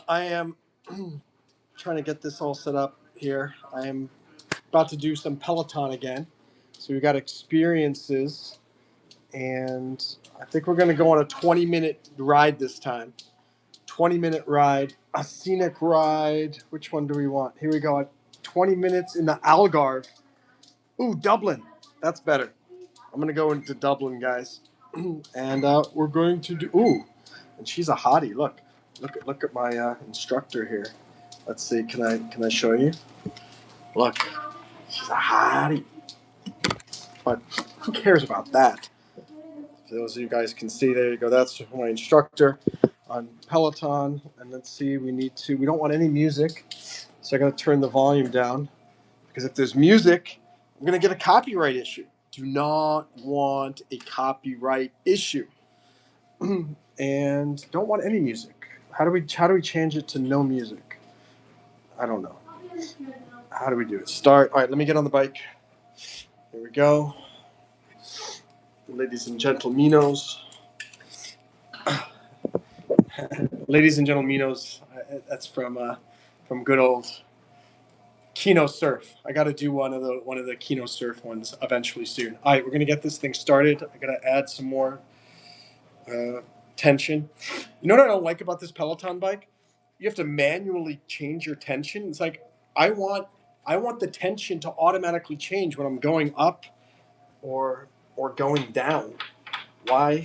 I am trying to get this all set up here. I am about to do some Peloton again. So we got experiences, and I think we're going to go on a 20-minute ride this time. 20-minute ride, a scenic ride. Which one do we want? Here we go. 20 minutes in the Algarve. Ooh, Dublin. That's better. I'm going to go into Dublin, guys. And we're going to do... Ooh, and she's a hottie. Look at my instructor here. Let's see. Can I show you? Look, she's a hottie. But who cares about that? For those of you guys can see, there you go. That's my instructor on Peloton. And let's see. We don't want any music, so I got to turn the volume down, because if there's music, I'm going to get a copyright issue. Do not want a copyright issue. And don't want any music. How do we change it to no music? I don't know. How do we do it? Start. All right, let me get on the bike. Here we go. Ladies and gentlemenos. Ladies and gentlemenos. That's from good old Kino Surf. I got to do one of the Kino Surf ones eventually soon. All right, we're gonna get this thing started. I gotta add some more tension. You know what I don't like about this Peloton bike? You have to manually change your tension. It's like I want the tension to automatically change when I'm going up or going down. Why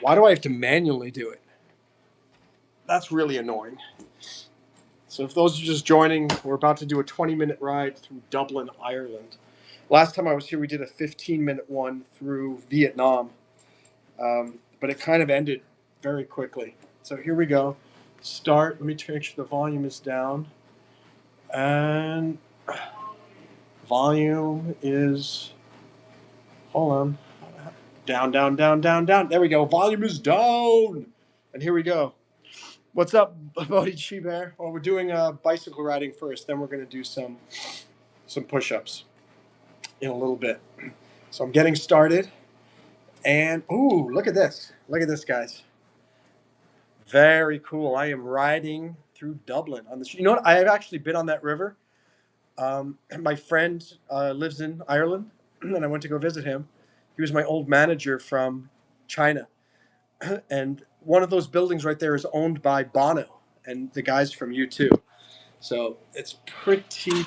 do I have to manually do it? That's really annoying. So if those are just joining, we're about to do a 20-minute ride through Dublin, Ireland. Last time I was here, we did a 15-minute one through Vietnam, but it kind of ended very quickly. So here we go. Start. Let me make sure the volume is down. And volume is, hold on, down, down, down, down, down. There we go. Volume is down. And here we go. What's up, Bodhi Chi Bear? Well, we're doing bicycle riding first. Then we're going to do some push-ups in a little bit. So I'm getting started. And, ooh, look at this. Look at this, guys. Very cool. I am riding through Dublin on the street. You know what? I have actually been on that river. My friend lives in Ireland, and I went to go visit him. He was my old manager from China. And one of those buildings right there is owned by Bono and the guys from U2. So it's pretty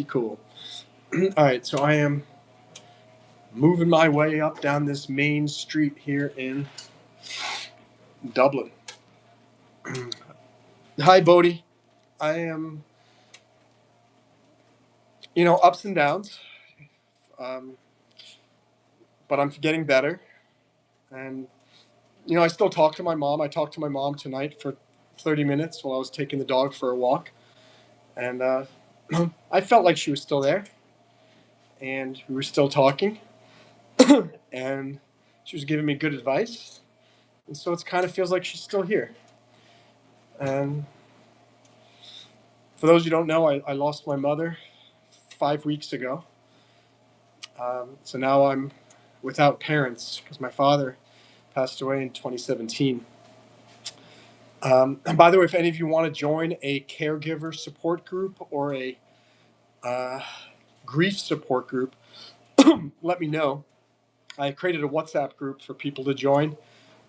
cool. All right, so I am moving my way up down this main street here in Dublin. Hi, Bodhi. I am, ups and downs, but I'm getting better. And, I still talk to my mom. I talked to my mom tonight for 30 minutes while I was taking the dog for a walk. And I felt like she was still there. And we were still talking. And she was giving me good advice. And so it kind of feels like she's still here. And for those who don't know, I lost my mother 5 weeks ago. So now I'm without parents because my father passed away in 2017. And by the way, if any of you want to join a caregiver support group or a grief support group, let me know. I created a WhatsApp group for people to join.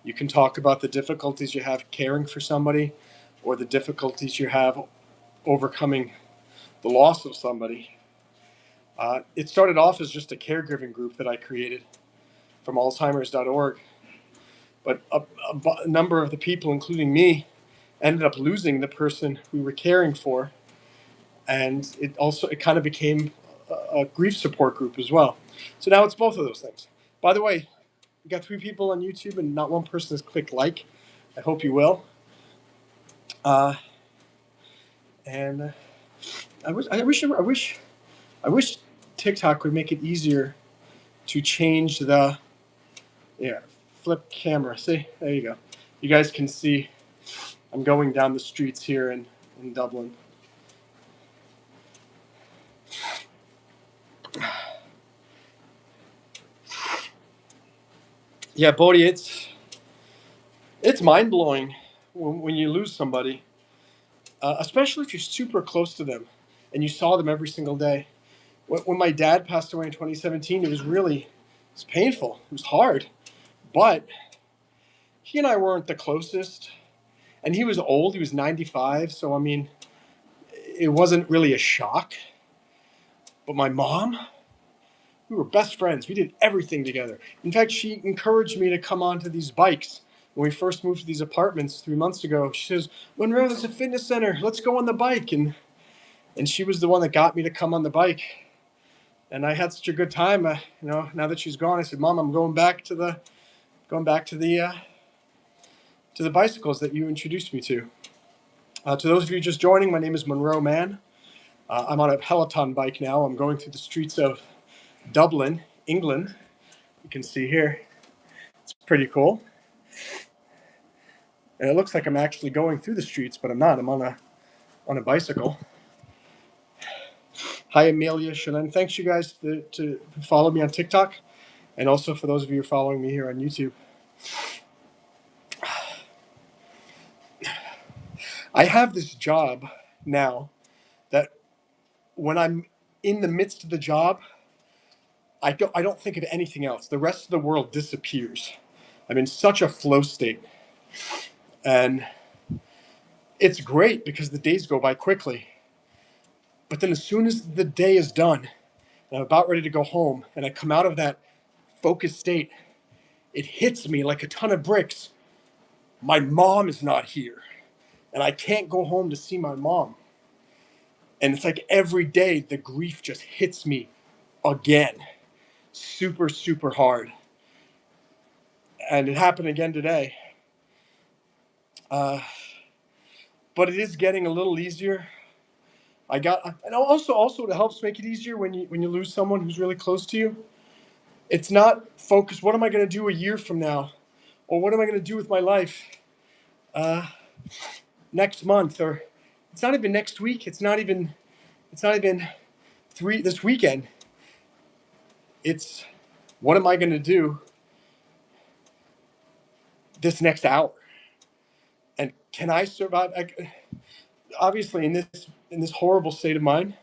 You can talk about the difficulties you have caring for somebody or the difficulties you have overcoming the loss of somebody. It started off as just a caregiving group that I created from Alzheimer's.org. But a number of the people, including me, ended up losing the person we were caring for. And it kind of became a grief support group as well. So now it's both of those things. By the way, we got 3 people on YouTube and not one person has clicked like. I hope you will. And I wish TikTok would make it easier to change the flip camera. See, there you go. You guys can see I'm going down the streets here in Dublin. Yeah, Bodhi, it's mind-blowing when you lose somebody, especially if you're super close to them and you saw them every single day. When my dad passed away in 2017, it's painful. It was hard, but he and I weren't the closest, and he was old. He was 95, so I mean, it wasn't really a shock. But my mom, we were best friends. We did everything together. In fact, she encouraged me to come onto these bikes. When we first moved to these apartments 3 months ago, she says, "Monroe, there's a fitness center. Let's go on the bike." And she was the one that got me to come on the bike. And I had such a good time. Now that she's gone, I said, "Mom, I'm going back to the bicycles that you introduced me to." To those of you just joining, my name is Monroe Mann. I'm on a Peloton bike now. I'm going through the streets of Dublin, England. You can see here. It's pretty cool. And it looks like I'm actually going through the streets, but I'm not. I'm on a bicycle. Hi, Amelia, Shannon. Thanks, you guys, to follow me on TikTok, and also for those of you who are following me here on YouTube. I have this job now that when I'm in the midst of the job, I don't think of anything else. The rest of the world disappears. I'm in such a flow state. And it's great because the days go by quickly. But then as soon as the day is done, and I'm about ready to go home, and I come out of that focused state, it hits me like a ton of bricks. My mom is not here, and I can't go home to see my mom. And it's like every day the grief just hits me again, super, super hard. And it happened again today. But it is getting a little easier. And also it helps make it easier when you lose someone who's really close to you. It's not focused. What am I going to do a year from now, or what am I going to do with my life next month, or it's not even next week. It's not even this weekend. It's what am I going to do this next hour, and can I survive? Obviously, in this horrible state of mind,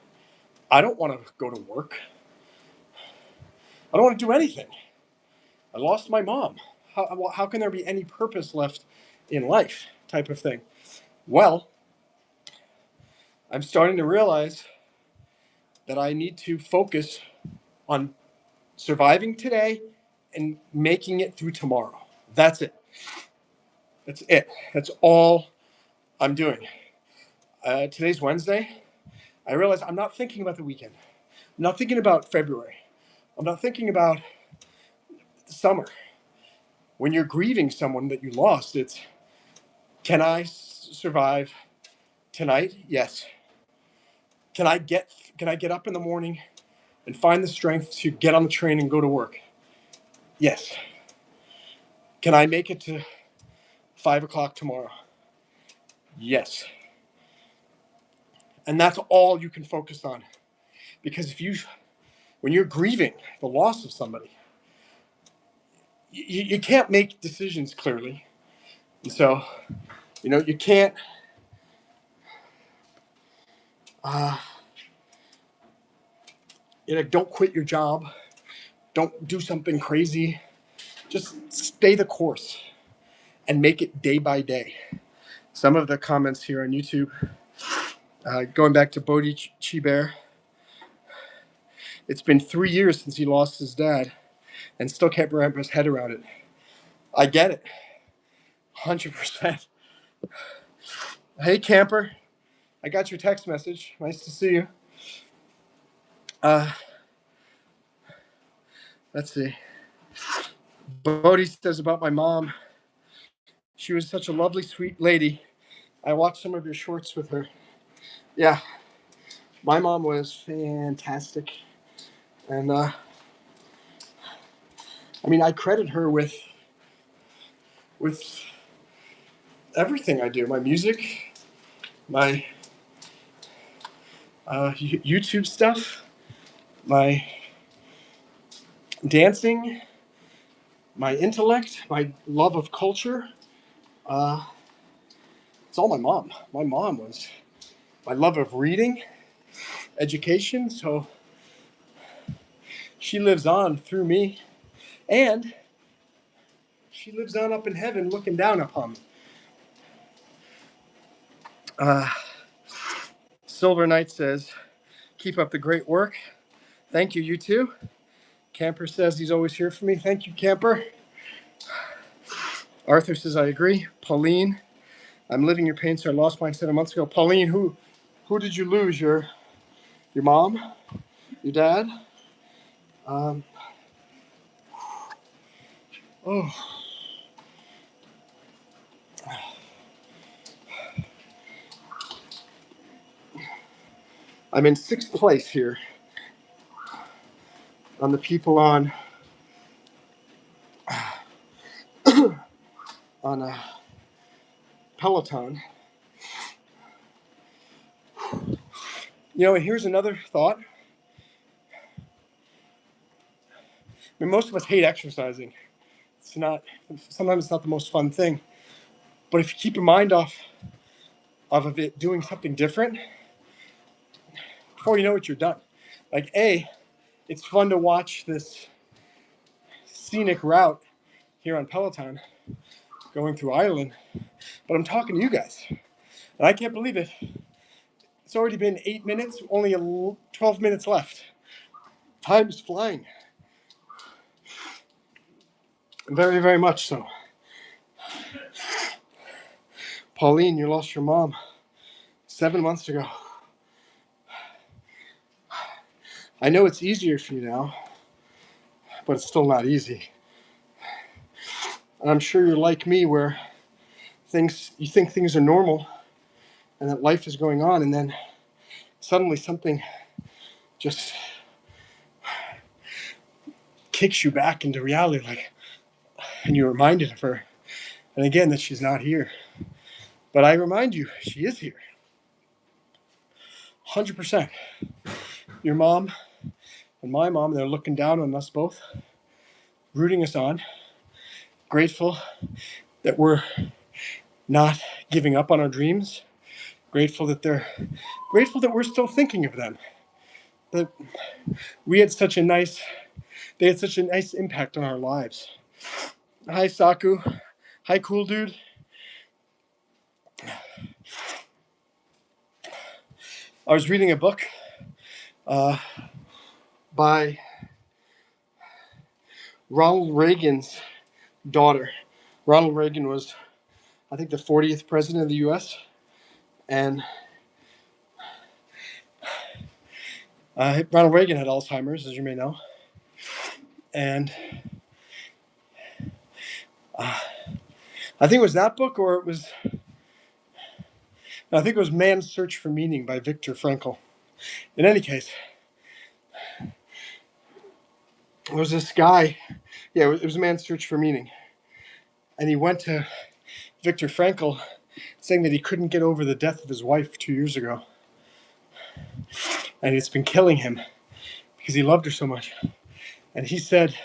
I don't want to go to work. I don't want to do anything. I lost my mom. How can there be any purpose left in life, type of thing? Well, I'm starting to realize that I need to focus on surviving today and making it through tomorrow. That's it. That's it. That's all I'm doing. Today's Wednesday. I realize I'm not thinking about the weekend. I'm not thinking about February. I'm not thinking about the summer. When you're grieving someone that you lost, it's, can I survive tonight? Yes. Can I get up in the morning and find the strength to get on the train and go to work? Yes. Can I make it to 5 o'clock tomorrow? Yes. And that's all you can focus on. Because when you're grieving the loss of somebody, you can't make decisions clearly. And so, you can't, don't quit your job. Don't do something crazy. Just stay the course and make it day by day. Some of the comments here on YouTube, going back to Bodhi Chiber, it's been 3 years since he lost his dad and still can't wrap his head around it. I get it. 100%. Hey, camper. I got your text message. Nice to see you. Let's see. Bodhi says about my mom, she was such a lovely, sweet lady. I watched some of your shorts with her. Yeah, my mom was fantastic. And I credit her with everything I do. My music, my YouTube stuff, my dancing, my intellect, my love of culture. It's all my mom. My mom was my love of reading, education. So she lives on through me, and she lives on up in heaven looking down upon me. Silver Knight says, keep up the great work. Thank you, you too. Camper says he's always here for me. Thank you, Camper. Arthur says, I agree. Pauline, I'm living your pain, so I lost mine 7 months ago. Pauline, who did you lose? Your mom? Your dad? Oh, I'm in 6th place here on the people on on Peloton. You know, and here's another thought. I mean, most of us hate exercising. Sometimes it's not the most fun thing. But if you keep your mind off of it doing something different, before you know it, you're done. Like, it's fun to watch this scenic route here on Peloton going through Ireland, but I'm talking to you guys, and I can't believe it. It's already been 8 minutes, only 12 minutes left. Time is flying. Very, very much so. Pauline, you lost your mom 7 months ago. I know it's easier for you now, but it's still not easy. And I'm sure you're like me, where you think things are normal and that life is going on, and then suddenly something just kicks you back into reality, and you're reminded of her. And again, that she's not here. But I remind you, she is here. 100%. Your mom and my mom, they're looking down on us both, rooting us on, grateful that we're not giving up on our dreams, grateful that we're still thinking of them, that they had such a nice impact on our lives. Hi, Saku. Hi, cool dude. I was reading a book by Ronald Reagan's daughter. Ronald Reagan was, I think, the 40th president of the U.S. And Ronald Reagan had Alzheimer's, as you may know. And I think it was that book, or I think it was Man's Search for Meaning by Viktor Frankl. In any case, there was this guy, it was Man's Search for Meaning. And he went to Viktor Frankl saying that he couldn't get over the death of his wife 2 years ago. And it's been killing him because he loved her so much. And he said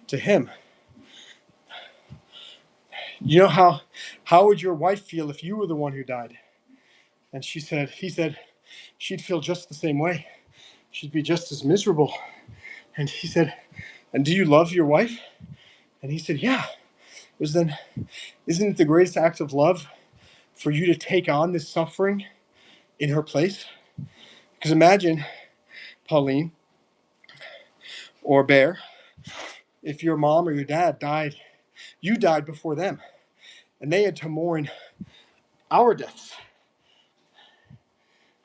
to him, you know, how would your wife feel if you were the one who died? And he said, she'd feel just the same way. She'd be just as miserable. And he said, and do you love your wife? And he said, yeah. Isn't it the greatest act of love for you to take on this suffering in her place? Because imagine, Pauline or Bear, if your mom or your dad died, you died before them, and they had to mourn our deaths.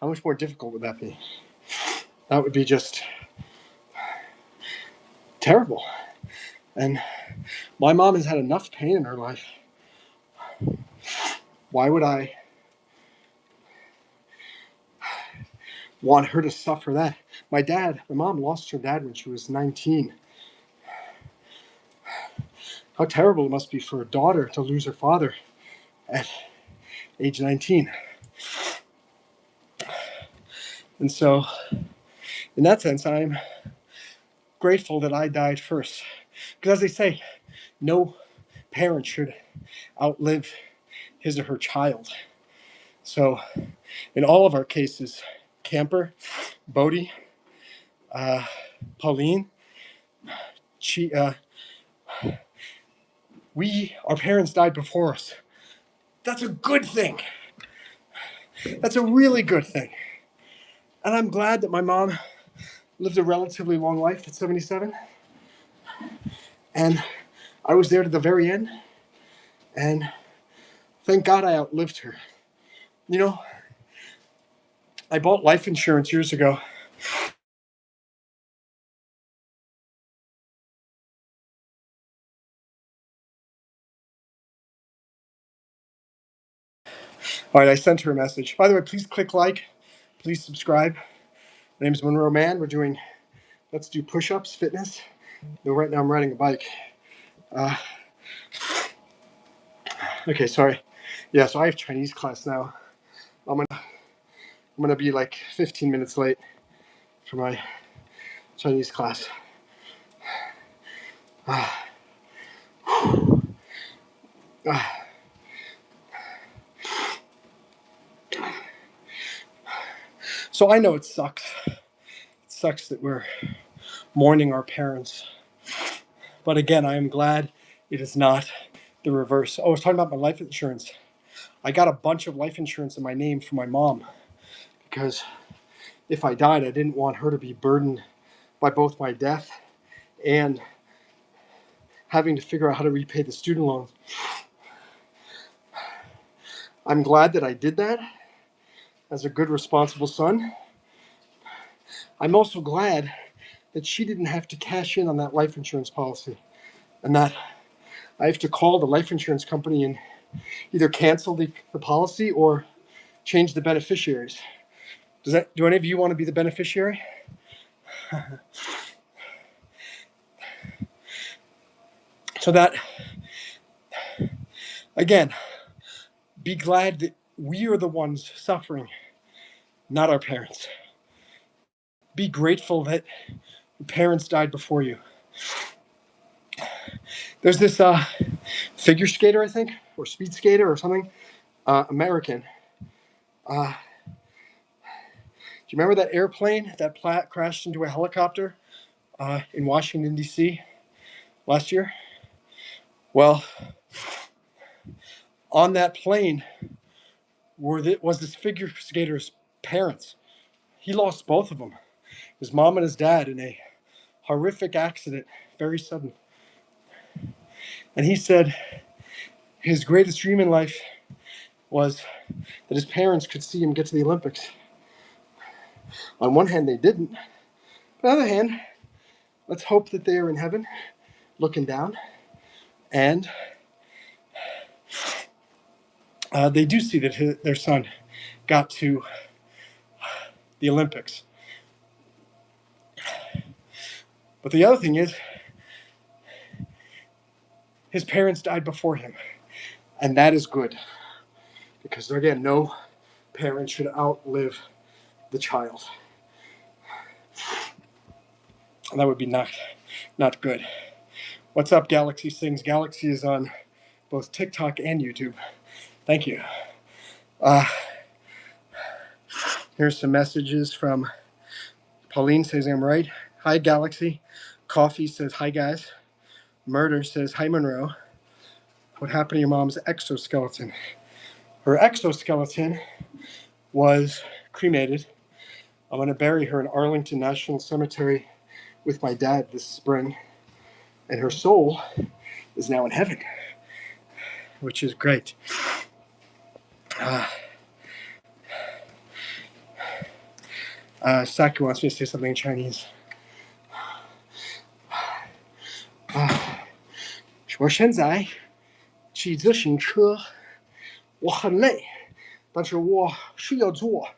How much more difficult would that be? That would be just terrible. And my mom has had enough pain in her life. Why would I want her to suffer that? My mom lost her dad when she was 19. How terrible it must be for a daughter to lose her father at age 19. And so, in that sense, I'm grateful that I died first. Because as they say, no parent should outlive his or her child. So in all of our cases, Camper, Bodie, Pauline, our parents died before us. That's a good thing. That's a really good thing. And I'm glad that my mom lived a relatively long life at 77. And I was there to the very end. And thank God I outlived her. You know, I bought life insurance years ago. All right, I sent her a message. By the way, please click like. Please subscribe. My name is Monroe Mann. We're doing Let's Do Push-Ups, fitness. Though right now I'm riding a bike. Okay, sorry. Yeah, so I have Chinese class now. I'm gonna be like 15 minutes late for my Chinese class. So I know it sucks. It sucks that we're mourning our parents. But again, I am glad it is not the reverse. Oh, I was talking about my life insurance. I got a bunch of life insurance in my name for my mom because if I died, I didn't want her to be burdened by both my death and having to figure out how to repay the student loans. I'm glad that I did that as a good, responsible son. I'm also glad that she didn't have to cash in on that life insurance policy and that I have to call the life insurance company and either cancel the policy or change the beneficiaries. Do any of you want to be the beneficiary? So that, again, be glad that we are the ones suffering, not our parents. Be grateful that your parents died before you. There's this figure skater, I think, or speed skater or something, American. Do you remember that airplane that crashed into a helicopter in Washington, D.C. last year? Well, on that plane was this figure skater's parents. He lost both of them, his mom and his dad, in a horrific accident, very sudden. And he said his greatest dream in life was that his parents could see him get to the Olympics. On one hand, they didn't. On the other hand, let's hope that they are in heaven, looking down, and they do see that their son got to the Olympics. But the other thing is, his parents died before him, and that is good. Because, again, no parent should outlive the child. And that would be not good. What's up, Galaxy Sings? Galaxy is on both TikTok and YouTube. Thank you. Here's some messages from Pauline says I'm right. Hi, Galaxy. Coffee says hi, guys. Murder says hi, Monroe. What happened to your mom's exoskeleton? Her exoskeleton was cremated. I'm going to bury her in Arlington National Cemetery with my dad this spring. And her soul is now in heaven, which is great. Saki wants me to say something in Chinese. 我现在骑自行车，我很累，但是我需要做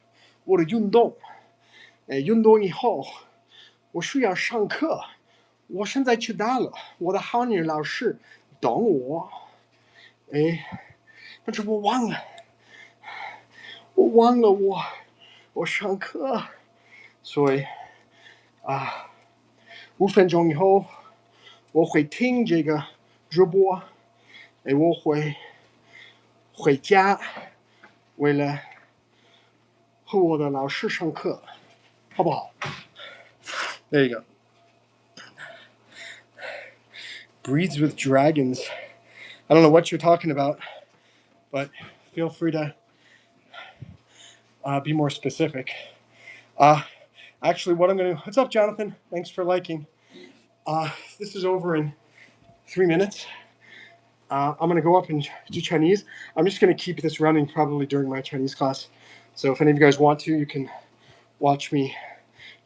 我的运动。运动以后，我需要上课。我现在迟到了，我的汉语老师等我。但是我忘了我上课，所以5分钟以后我会听这个直播，我会回家，为了和我的老师上课，好不好？ There you go. Breeds with dragons. I don't know what you're talking about, but feel free to be more specific. Actually, what I'm going to... What's up, Jonathan? Thanks for liking. This is over in 3 minutes. I'm going to go up and do Chinese. I'm just going to keep this running probably during my Chinese class. So if any of you guys want to, you can watch me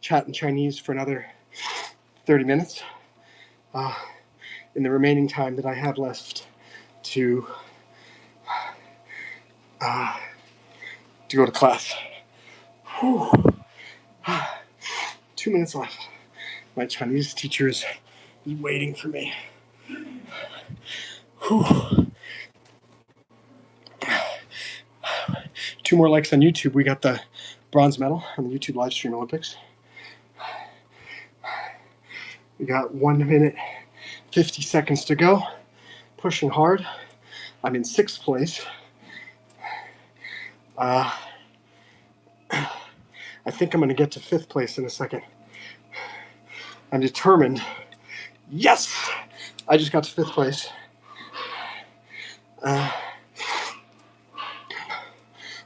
chat in Chinese for another 30 minutes. In the remaining time that I have left to go to class. Whew. 2 minutes left. My Chinese teacher is waiting for me. Whew. 2 more likes on YouTube. We got the bronze medal on the YouTube live stream Olympics. We got 1 minute 50 seconds to go. Pushing hard. I'm in 6th place. I think I'm going to get to 5th place in a second. I'm determined. Yes! I just got to 5th place.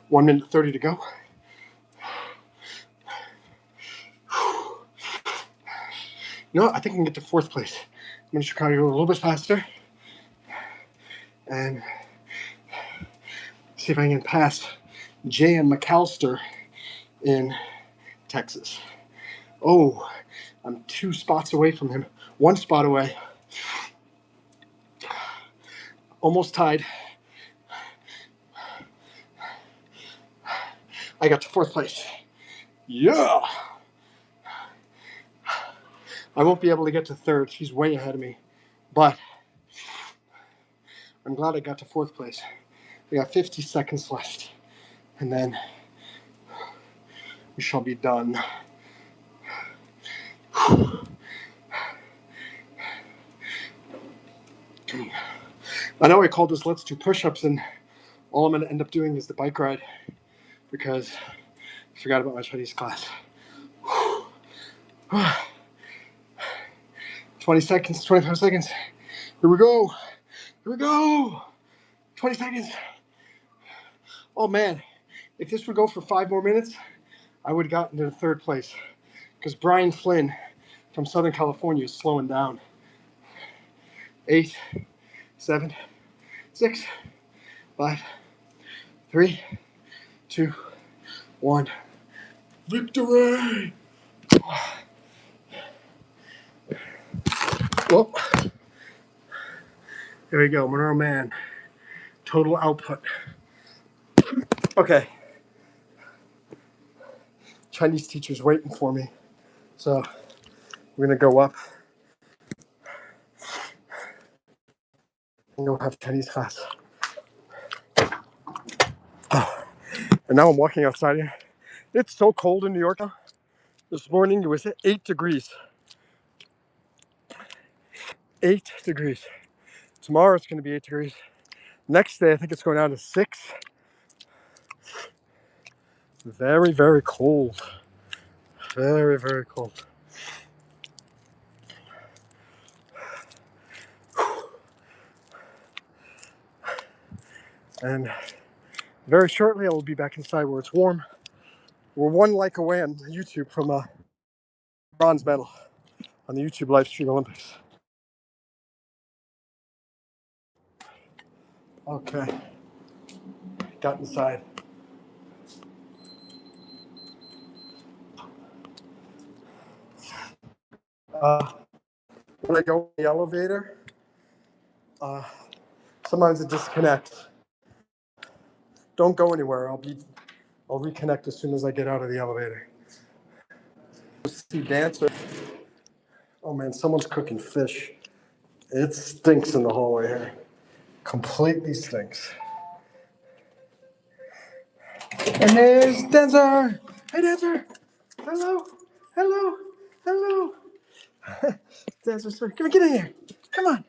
1 minute 30 to go. You know what? I think I can get to 4th place. I'm going to try to go a little bit faster. And see if I can get past J.M. McAllister in Texas. Oh, I'm 2 spots away from him. 1 spot away. Almost tied. I got to 4th place. Yeah! I won't be able to get to 3rd. He's way ahead of me. But I'm glad I got to 4th place. We got 50 seconds left. And then we shall be done. I know I called this Let's Do Push-Ups, and all I'm going to end up doing is the bike ride because I forgot about my Chinese class. 20 seconds, 25 seconds. Here we go. Here we go. 20 seconds. Oh man, if this would go for 5 more minutes, I would have gotten to 3rd place because Brian Flynn from Southern California is slowing down. 8, 7, 6, 5, 3, 2, 1. Victory! Well, there we go, Monroe Mann. Total output. Okay. Chinese teacher's waiting for me. So we're gonna go up and go have Chinese class. And now I'm walking outside here. It's so cold in New York now. This morning it was 8 degrees. 8 degrees. Tomorrow it's gonna be 8 degrees. Next day I think it's going down to 6. Very, very cold. Very, very cold. And very shortly I will be back inside where it's warm. We're 1 like away on YouTube from a bronze medal on the YouTube live stream Olympics. Okay, got inside. When I go in the elevator, sometimes it disconnects. Don't go anywhere. I'll reconnect as soon as I get out of the elevator. See dancer. Oh man, someone's cooking fish. It stinks in the hallway here. Completely stinks. And there's Dancer. Hey Dancer. Hello. Hello. Hello. Dancer, sir. Come on, get in here. Come on.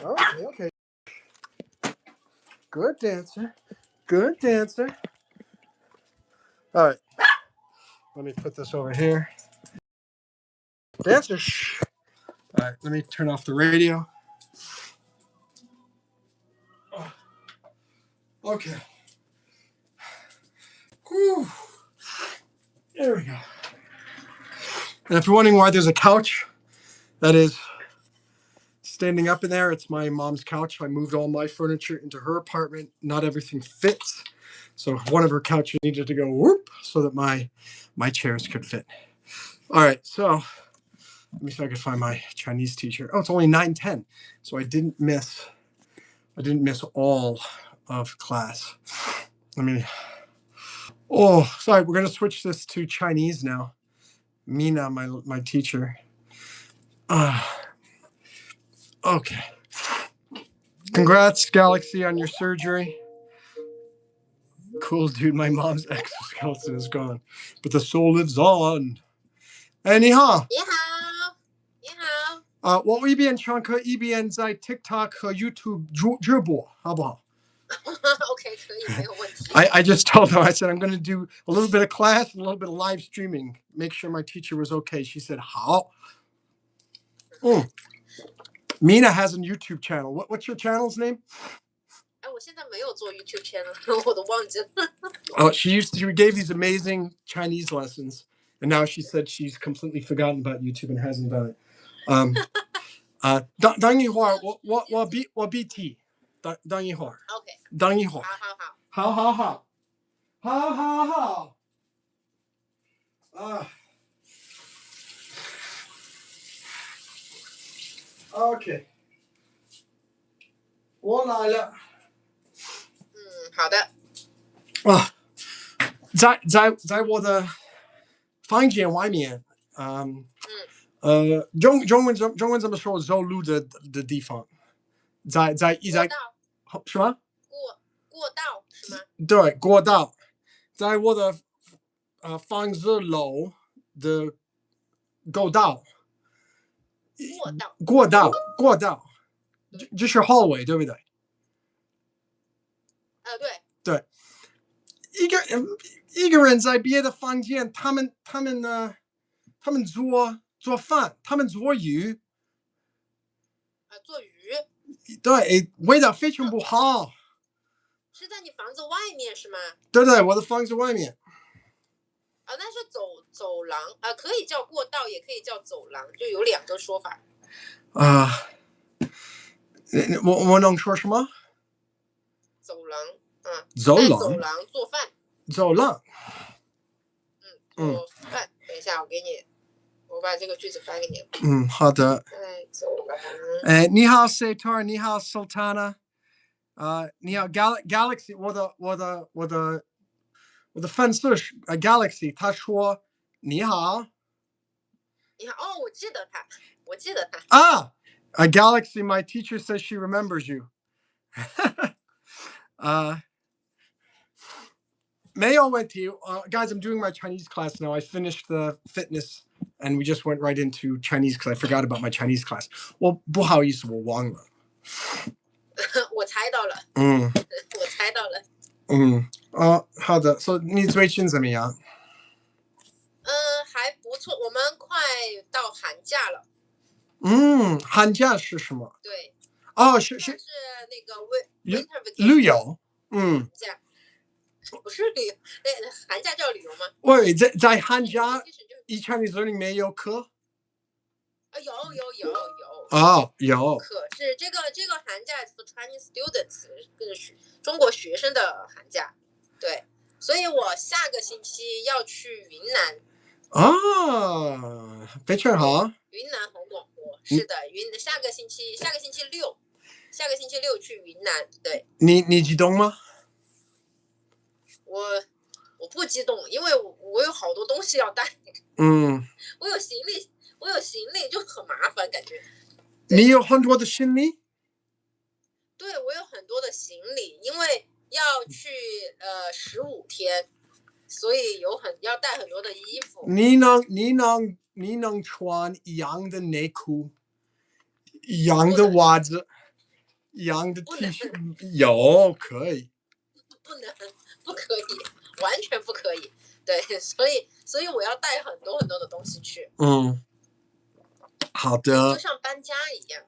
Okay, okay. Good dancer. Good dancer. All right. Let me put this over here. Dancer. Shh. All right. Let me turn off the radio. Okay. Whew. There we go. And if you're wondering why there's a couch, that is standing up in there. It's my mom's couch. I moved all my furniture into her apartment. Not everything fits. So one of her couches needed to go whoop so that my chairs could fit. All right. So let me see if I can find my Chinese teacher. Oh, it's only 9:10. So I didn't miss all of class. Sorry, we're gonna switch this to Chinese now. Mina, my teacher. Okay. Congrats, Galaxy, on your surgery. Cool, dude. My mom's exoskeleton is gone, but the soul lives on.哎，你好。你好，你好。我一边上课一边在 TikTok 和 YouTube 直播，好不好？ OK， 可以，没有问题。I just told her, I said, I'm going to do a little bit of class and a little bit of live streaming. Make sure my teacher was okay. She said, 好。Mina has a YouTube channel. What's your channel's name? 我现在没有做 YouTube channel， 我都忘记了。She gave these amazing Chinese lessons, and now she said she's completely forgotten about YouTube and hasn't done it. 等一会儿，我 BT， 等一会儿。OK， 等一会儿。好。OK， 我来了。好的。在我的房间外面，中文怎么说？走路的地方，在什么？过道是吗？对，过道，在我的房子楼的过道，就是 hallway， 对不对？对。一个人在别的房间，他们做饭，他们做鱼。做鱼。对，味道非常不好。是在你房子外面是吗？对，我的房子外面。那是走廊，可以叫过道，也可以叫走廊，就有两个说法。我能说什么？走廊，走廊做饭。走廊。做饭。等一下，我把这个句子发给你。好的。走廊。你好 Sator， 你好 Sultana，你好 Galaxy， 我的粉丝Galaxy， 他说你好。你好，我记得他。Galaxy, my teacher says she remembers you. 没有问题。Guys, I'm doing my Chinese class now. I finished the fitness, and we just went right into Chinese because I forgot about my Chinese class. 我不好意思，我忘了。我猜到了。我猜到了。好的。So 你最近怎么样？还不错。我们快到寒假了。寒假是什么？对。是那个 winter vacation。旅游。寒假。不是旅游，寒假叫旅游吗？喂，在寒假，Chinese learning 没有课？有。有。可是这个寒假 for Chinese students 是中国学生的寒假，对，所以我下个星期要去云南。非常好。云南很暖和，是的，下个星期六去云南，对。你激动吗？我不激动，因为我有好多东西要带。我有行李就很麻烦，感觉。你有很多的行李？对，我有很多的行李，因为要去15天，所以要带很多的衣服。你能穿一样的内裤，一样的袜子，一样的 T 恤？有，可以。不可以，完全不可以。对，所以我要带很多很多的东西去。好的。就像搬家一样。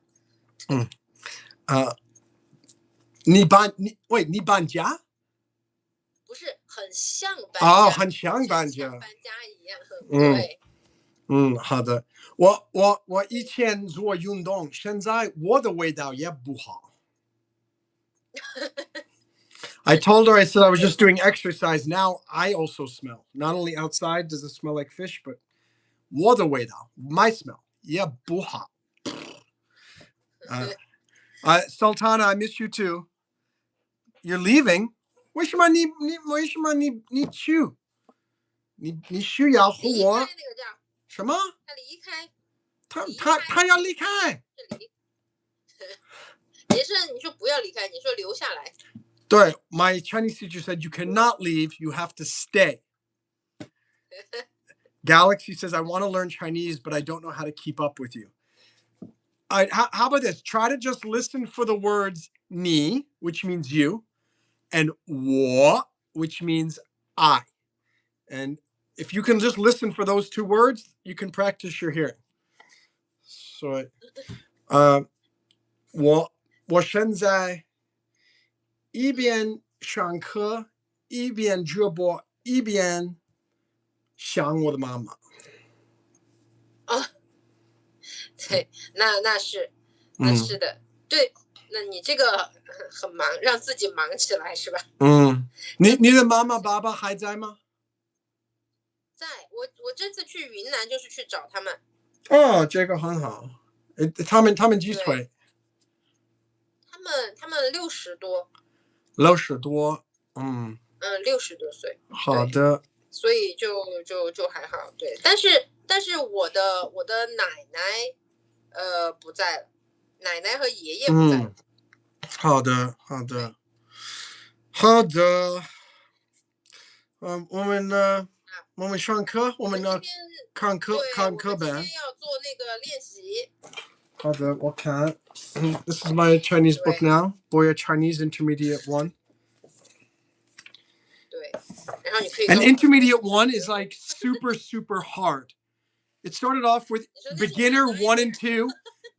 你搬家？不是很像搬家。很像搬家。像搬家一样。对。好的。我以前做运动，现在我的味道也不好。I told her, I said I was just doing exercise. Now I also smell. Not only outside does it smell like fish, but 我的味道 my smell 也不好。Sultana, I miss you too. You're leaving? 为什么你去？你需要和我？离开那个叫什么？他离开。他要离开。别说你说不要离开，你说留下来。对 my Chinese teacher said you cannot leave, you have to stay. Galaxy says I want to learn Chinese, but I don't know how to keep up with you. How about this? Try to just listen for the words ni, which means you, and wo, which means I. And if you can just listen for those two words, you can practice your hearing. So, 我现在一边上课，一边直播，一边想我的妈妈。对，那是的。对，那你这个很忙，让自己忙起来是吧？你的妈妈爸爸还在吗？在。我这次去云南就是去找他们。这个很好。他们几岁？他们60多。60多。60多岁。好的。所以就还好。对，但是我的奶奶不在了，奶奶和爷爷不在了。好的。我们上课，我们看课本。今天要做那个练习。好的，我看。This is my Chinese book now. Boya Chinese Intermediate 1. 对，然后你可以。And Intermediate 1 is like super, super hard. It started off with beginner 1 and 2.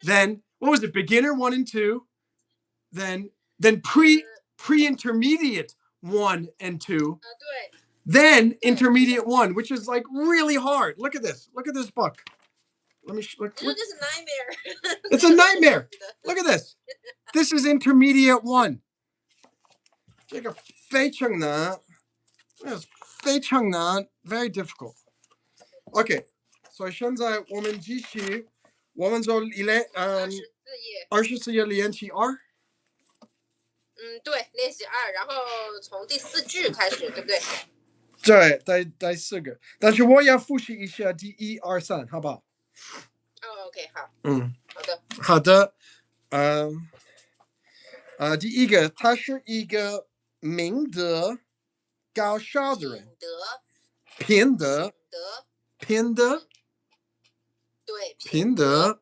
Then, what was it? Beginner 1 and 2. Then pre-intermediate 1 and 2. Then intermediate 1, which is like really hard. Look at this. Look at this book. Let me look. It's a nightmare. It's a nightmare. Look at this. This is intermediate 1. 这个非常难。非常难。Very difficult. Okay. 所以现在我们继续，我们做24页练习2。对，练习2，然后从第4句开始，对不对？对，第4个，但是我要复习一下第1、2、3，好不好？OK， 好。好的。第一个，他是一个明德高效的人。品德。对，品德。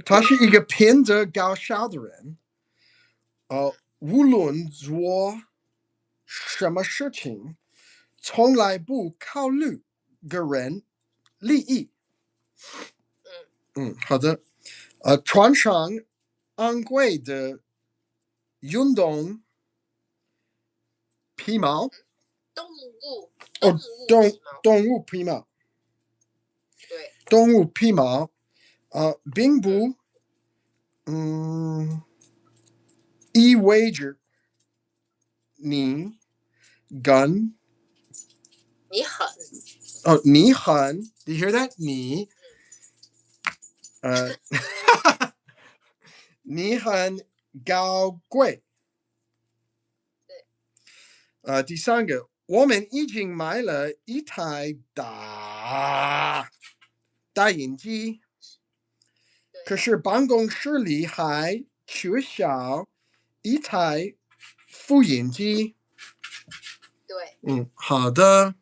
他是一个品德高效的人。无论做什么事情，从来不考虑个人利益。好的。穿上昂贵的运动皮毛。动物皮毛。对。动物皮毛。并不意味着你跟你很。你很 Do you hear that? 你你很高贵。第3个，我们已经买了一台大影机，可是办公室里还缺少一台复印机。对。好的。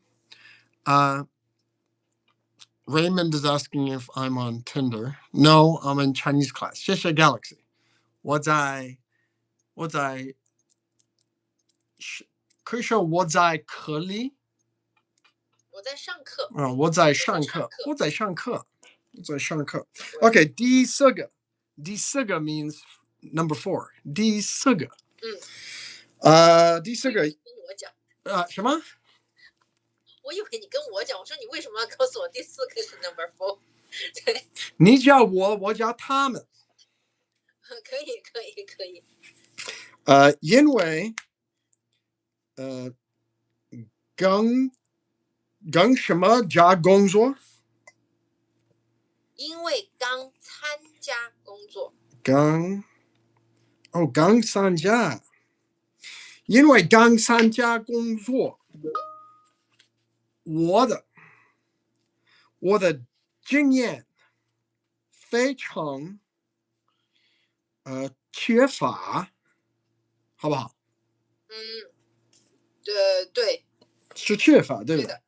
Raymond is asking if I'm on Tinder. No, I'm in Chinese class. 谢谢 Galaxy. 我在可以说我在课里。我在上课。我在上课。我在上课。我在上课。OK， 第四个 means number 4。第四个。第四个。跟我讲。什么？我以为你跟我讲，我说你为什么要告诉我第4个是 number 4？对。你叫我，我叫他们。可以，可以，可以。因为刚什么加工作？因为刚参加工作。刚参加。因为刚参加工作，我的经验非常缺乏，好不好？对。是缺乏，对吧？对的。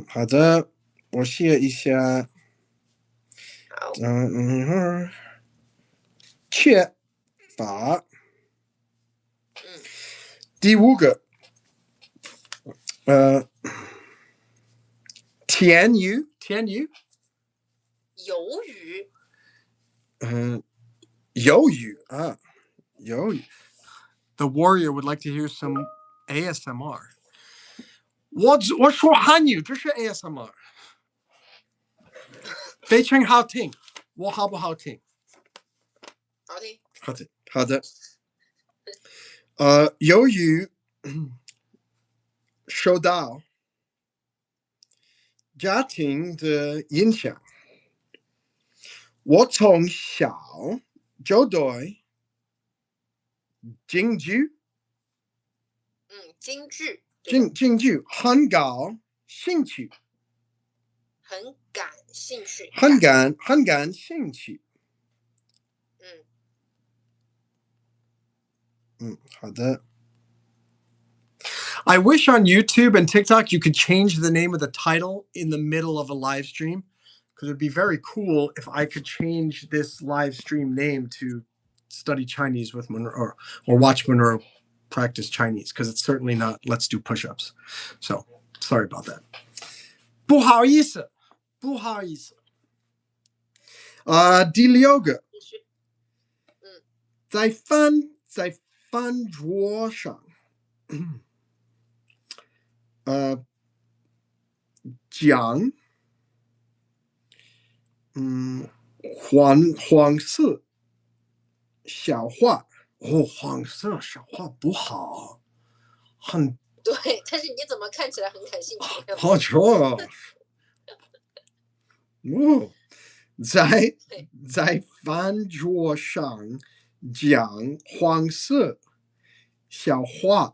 好的，我写一下。好。缺乏。第5个。甜语。鱿鱼。鱿鱼啊，鱿鱼。The warrior would like to hear some ASMR。我说汉语，这是 ASMR。非常好听，我好不好听？好听。好听。好的。由于受到家庭的影响，我从小就对京剧京剧很感兴趣。很感兴趣。很感兴趣。好的。I wish on YouTube and TikTok you could change the name of the title in the middle of a live stream, because it would be very cool if I could change this live stream name to Study Chinese with Monroe, or Watch Monroe Practice Chinese, because it's certainly not Let's Do Push-Ups. So sorry about that. 不好意思。第6个。在饭桌上讲黄色笑话。黄色笑话不好。对，但是你怎么看起来很感兴趣的样子？好错。在饭桌上讲黄色笑话。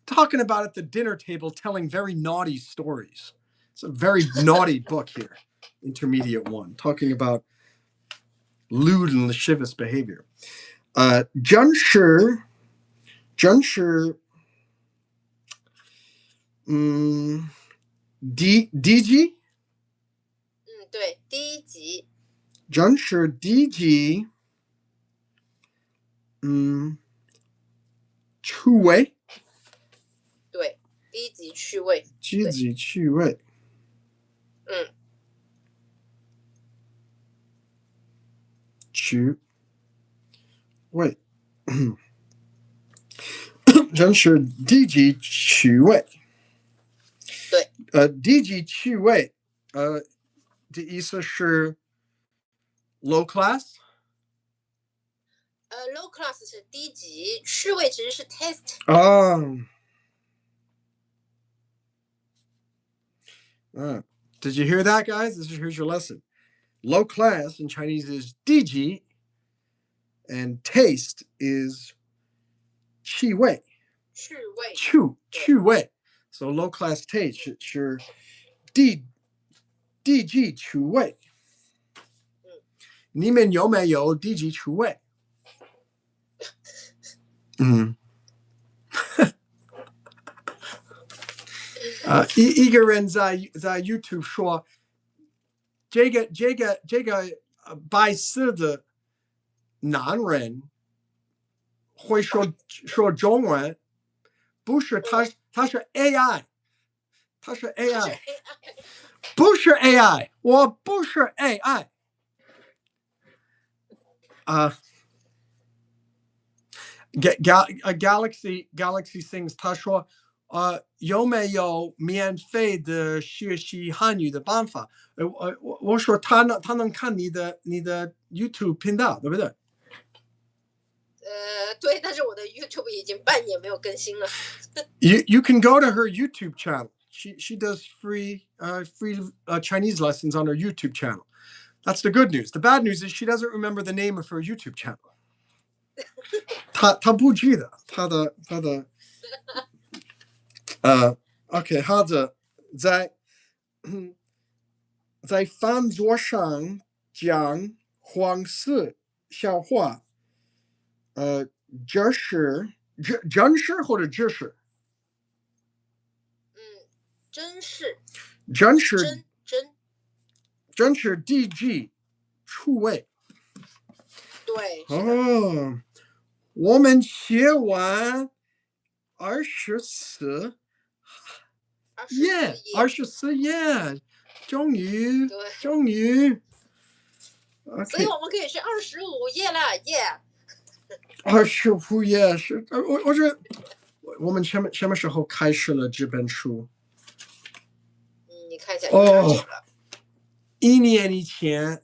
Talking about at the dinner table, telling very naughty stories. It's a very naughty book here, Intermediate 1, talking about lewd and lascivious behavior. 真是低级。对，低级。真是低级。趣味。对，低级趣味。低级趣味。趣味。真是低级趣味。对。低级趣味的意思是 low class。low class 是低级，趣味其实是 taste。Did you hear that, guys? Here's your lesson. Low class in Chinese is 低级, and taste is 趣味。趣味。So low class taste 是低级趣味。你们有没有低级趣味？一个人在 YouTube 说，这个白色的男人会说中文，不是，它是 AI， 它是 AI， 不是 AI， 我不是 AI。Galaxy Things 他说有没有免费的学习汉语的办法？我说他能看你的 YouTube 频道，对不对？对，但是我的 YouTube 已经半年没有更新了。you can go to her YouTube channel. She does free Chinese lessons on her YouTube channel. That's the good news. The bad news is she doesn't remember the name of her YouTube channel. 她不记得她的OK， 好的，在饭桌上讲黄色笑话，这是真是或者这是？真是真是第几出位？对，我们写完24页，终于。Okay. 所以我们可以是25页了，耶！25页是，我觉得我们什么时候开始了这本书？你看一下有多久了？1年以前。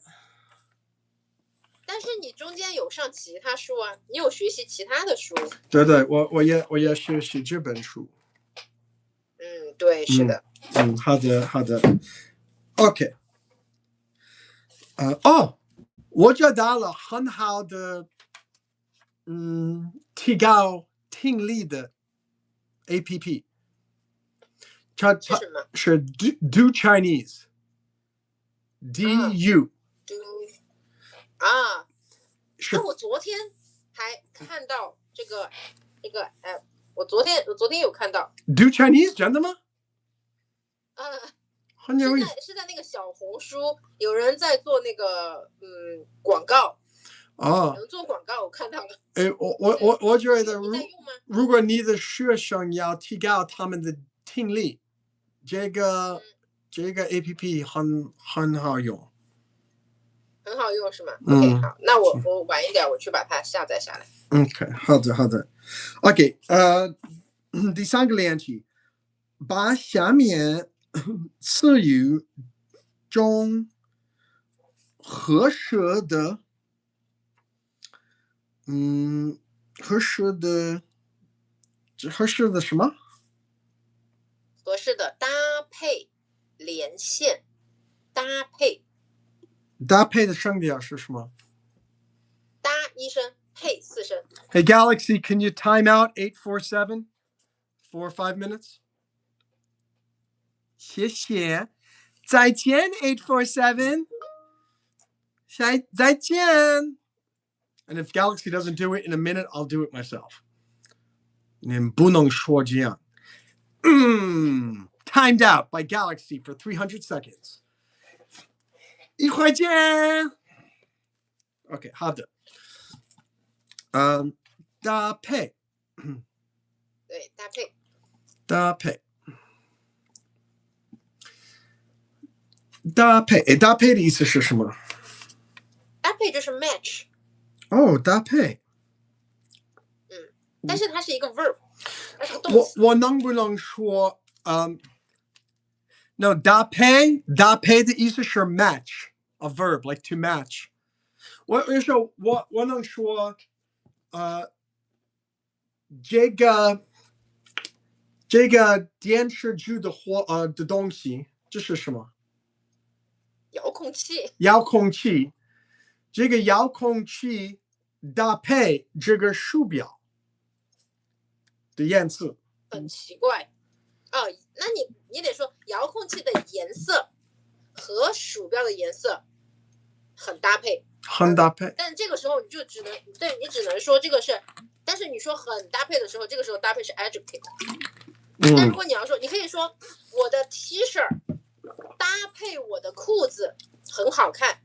但是你中间有上其他书啊，你有学习其他的书。对，我也学习这本书。对，是的。好的。OK。我找到了很好的，提高听力的 APP。它是 Do Chinese。DU。那我昨天还看到这个 app， 我昨天有看到 Do Chinese， 真的吗？是在那个小红书有人在做那个广告。有人做广告，我看到了。我觉得如果你的学生要提高他们的听力，这个 APP 很好用。很好用是吗？OK， 好，那我晚一点我去把它下载下来。OK， 好的。OK， 第3个练习，把下面词语中合适的什么？合适的搭配连线搭配的声调是什么？搭1声，配4声。Hey Galaxy, can you time out 847 for 5 minutes? 谢谢。再见847。再见。And if Galaxy doesn't do it in a minute, I'll do it myself. 你不能说这样。Timed out by Galaxy for 300 seconds. 一会儿见。OK， 好的。搭配。对，搭配。搭配的意思是什么？搭配就是 match。搭配。但是它是一个 verb， 它是个动词。我能不能说No， 搭配的意思是 match a verb like to match。我能说这个电视剧的东西，这是什么？遥控器。这个遥控器搭配这个鼠标的颜色。很奇怪。那你得说遥控器的颜色和鼠标的颜色很搭配。但这个时候你只能说这个是，但是你说很搭配的时候，这个时候搭配是 adjective。但如果你要说，你可以说我的 T 恤搭配我的裤子很好看。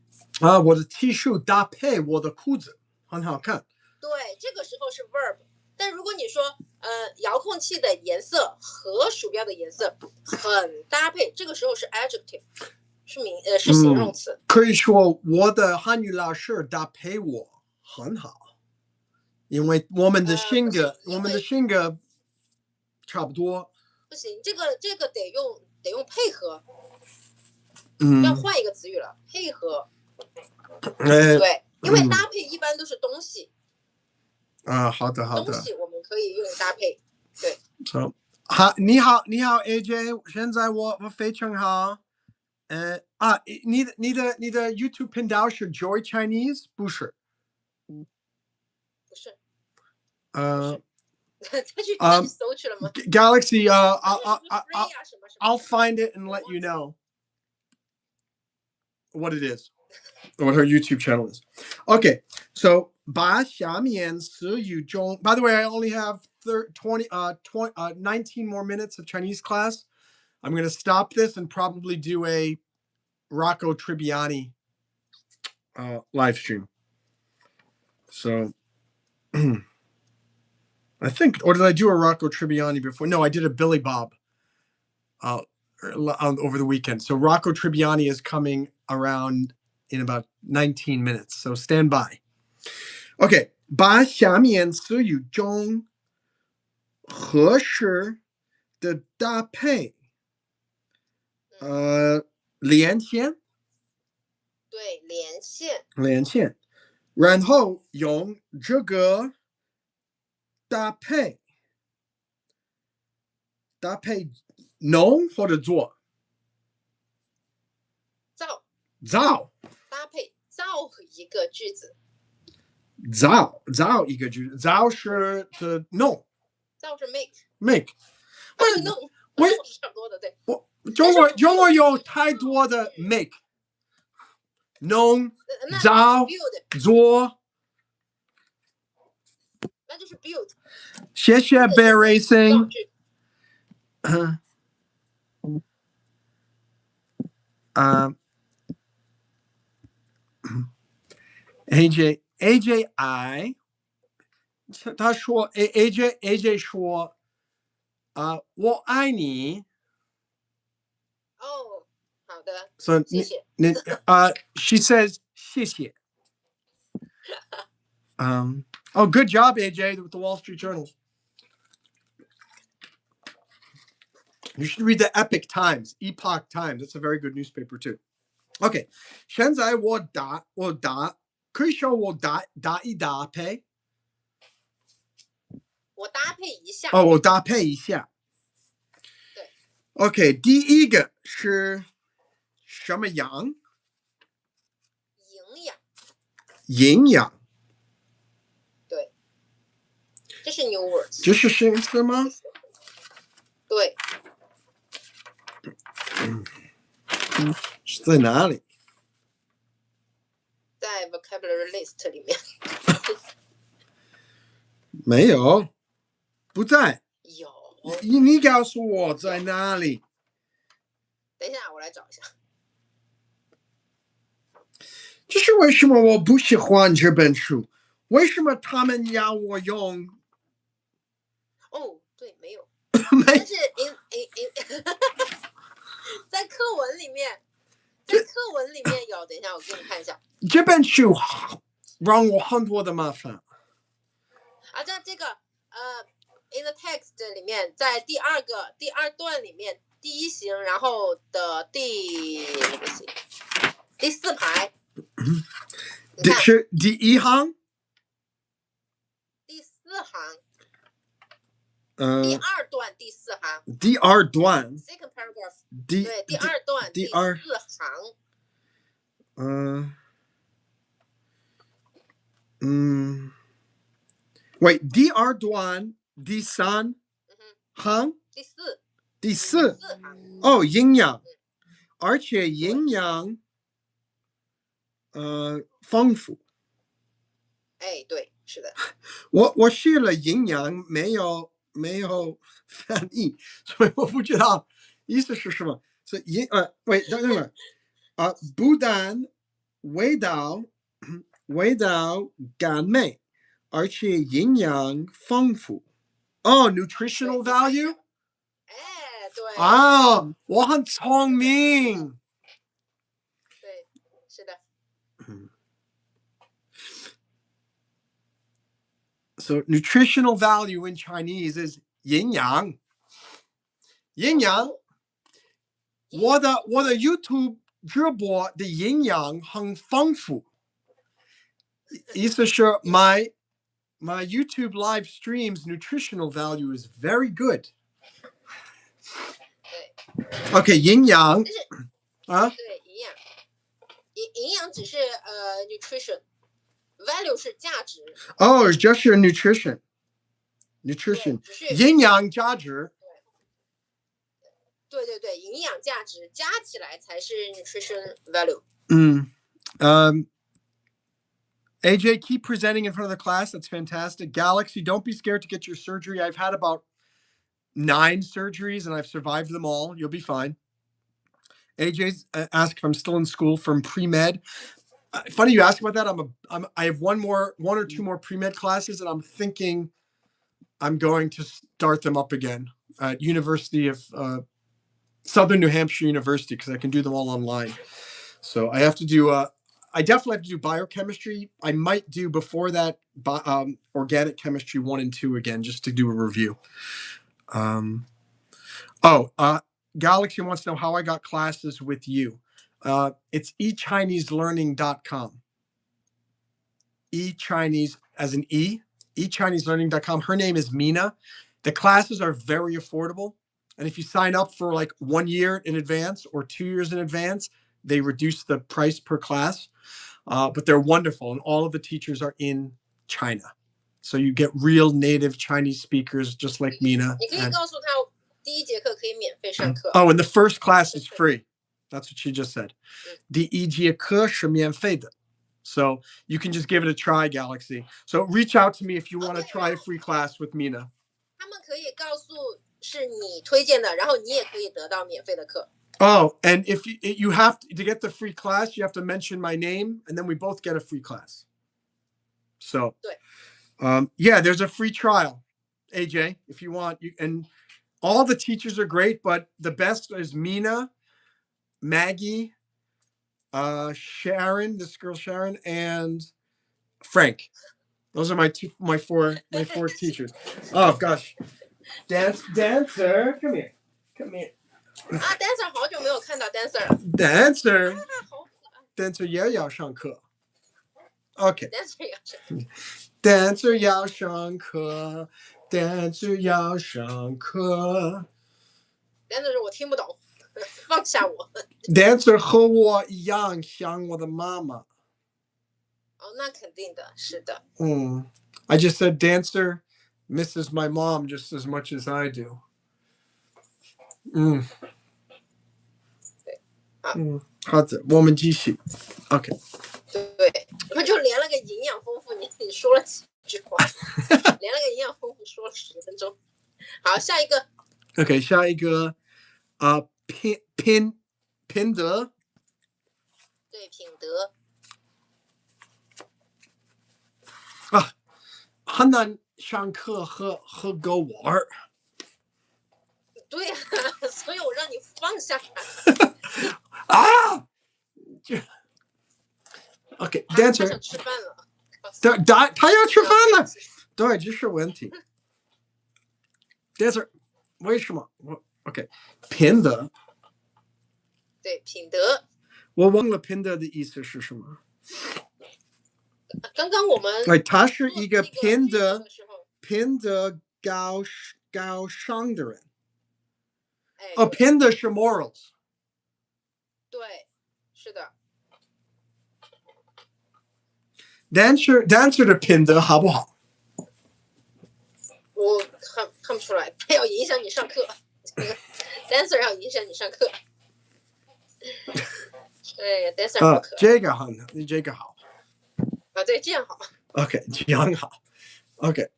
我的 T 恤搭配我的裤子很好看。对，这个时候是 verb。但如果你说遥控器的颜色和鼠标的颜色很搭配，这个时候是 adjective， 是形容词。可以说我的汉语老师搭配我很好，因为我们的性格差不多。不行，这个得用配合，要换一个词语了，配合。对，因为搭配一般都是东西。好的。东西我们可以用搭配，对。好，你好 AJ， 现在我非常好。你的 YouTube 频道是 Joy Chinese 不是？不是。他去搜去了吗 ？Galaxy I'll find it and let you know what it is, what her YouTube channel is. Okay, so 把下面词语中 by the way, I only have 19 more minutes of Chinese class. I'm going to stop this and probably do a Rocco Tribbiani live stream. So I think, or did I do a Rocco Tribbiani before? No, I did a Billy Bob over the weekend. So Rocco Tribbiani is coming around in about 19 minutes. So stand by. Okay. 把下面词语中合适的搭配连线。对，连线，然后用这个搭配弄或者做造搭配造一个句子。造一个句子，造是的弄，造是 make。弄是差不多的，对。中国有太多的 make， 弄、造、做。那就是 build。谢谢 Bear Racing。AJI， 他说 AJ 说我爱你。哦，好的。So 谢谢。she says 谢谢。Oh, good job, AJ, with the Wall Street Journal. You should read the Epoch Times. That's a very good newspaper too. Okay. 现在我打可以说我搭配。我搭配一下。我搭配一下。对。OK， 第一个是什么样？营养。对。这是 new words。这是新词吗？对。是在哪里？在 vocabulary list 里面。没有，不在。有。你告诉我在哪里？等一下，我来找一下。这是为什么我不喜欢这本书？为什么他们要我用？哦，对，没有。没。但是在课文里面有。等一下，我给你看一下。这本书让我很多的麻烦。在这个Intertext 里面，在第二段里面，第一行，然后的第4排。是第一行。第4行。第二段第4行。第二段。Second paragraph。对，第二段第4行。喂，第二段第3行。第4行。哦，营养，而且营养丰富。哎，对，是的。我写了营养，没有翻译，所以我不知道意思是什么。所以喂，等会儿不但味道甘美，而且营养丰富。哦 nutritional value 哎，对啊，我很聪明。对，是的。So nutritional value in Chinese is 营养。营养，我的 YouTube 直播的营养很丰富，意思是 my YouTube live streams nutritional value is very good. 对 OK， 营养啊，对，营养只是nutrition，value 是价值。Oh, it's just your nutrition. 只是营养价值。对对对，营养价值加起来才是 nutrition value。AJ, keep presenting in front of the class. That's fantastic. Galaxy, don't be scared to get your surgery. I've had about 9 surgeries and I've survived them all. You'll be fine. AJ's asked if I'm still in school from pre-med. Funny you ask about that. I have one or two more pre-med classes, and I'm thinking I'm going to start them up again at University of Southern New Hampshire University because I can do them all online. So I have to do. I definitely have to do biochemistry. I might do before that organic chemistry 1 and 2 again, just to do a review. Galaxy wants to know how I got classes with you. It's eChineselearning.com. eChinese as an E, eChineselearning.com. Her name is Mina. The classes are very affordable. And if you sign up for like 1 year in advance or 2 years in advance, they reduce the price per class. But they're wonderful. And all of the teachers are in China. So you get real native Chinese speakers just like Mina. 你可以告诉他第一节课可以免费上课。Oh, and the first class is free. That's what she just said. 第一节课是免费的. So you can just give it a try, Galaxy. So reach out to me if you want to try a free class with Mina. 他们可以告诉是你推荐的，然后你也可以得到免费的课。Oh, and if you have to get the free class, you have to mention my name, and then we both get a free class. So, yeah, there's a free trial, AJ, if you want. And all the teachers are great, but the best is Mina, Maggie, Sharon, this girl Sharon, and Frank. Those are my four teachers. Oh gosh, dancer, come here. 啊 ，dancer 好久没有看到 dancer 了。dancer 啊，好可爱。dancer 也要上课。OK， dancer 也是。dancer 要上课 ，dancer 要上课。dancer 我听不懂，放下我。dancer 和我一样像我的妈妈。哦，那肯定的，是的。I just said dancer misses my mom just as much as I do. 好的，我们继续。OK。对，我就连了个营养丰富，你说了几句话，连了个营养丰富，说了10分钟。好，下一个。OK， 下一个，品德。对，品德。啊，很难上课和狗玩。对呀、啊，所以我让你放下啊！OK， dancer 他想吃饭了。他要吃饭了。对，这是问题。dancer 为什么？OK， 品德。对，品德。我忘了品德的意思是什么。刚刚我们他是一个品德高尚的人。哦，品德是 morals。对，是的。dancer 的品德好不好？我看不出来，他要影响你上课。dancer 要影响你上课。对 dancer 好可爱。这个好，这个好。啊，对，这样好。OK， 这样好。OK，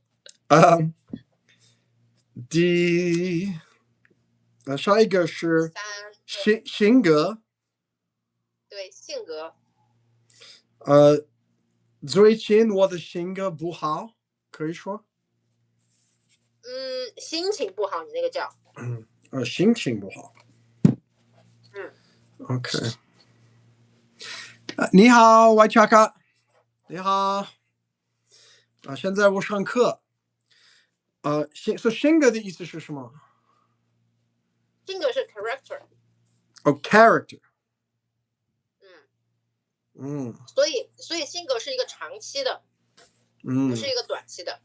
下一个是性格。对，性格。最近我的性格不好，可以说。心情不好，你那个叫心情不好。OK。你好 ，White Chaka。你好。现在我上课。性格的意思是什么？性格是 character。character。所以性格是一个长期的，不是一个短期的。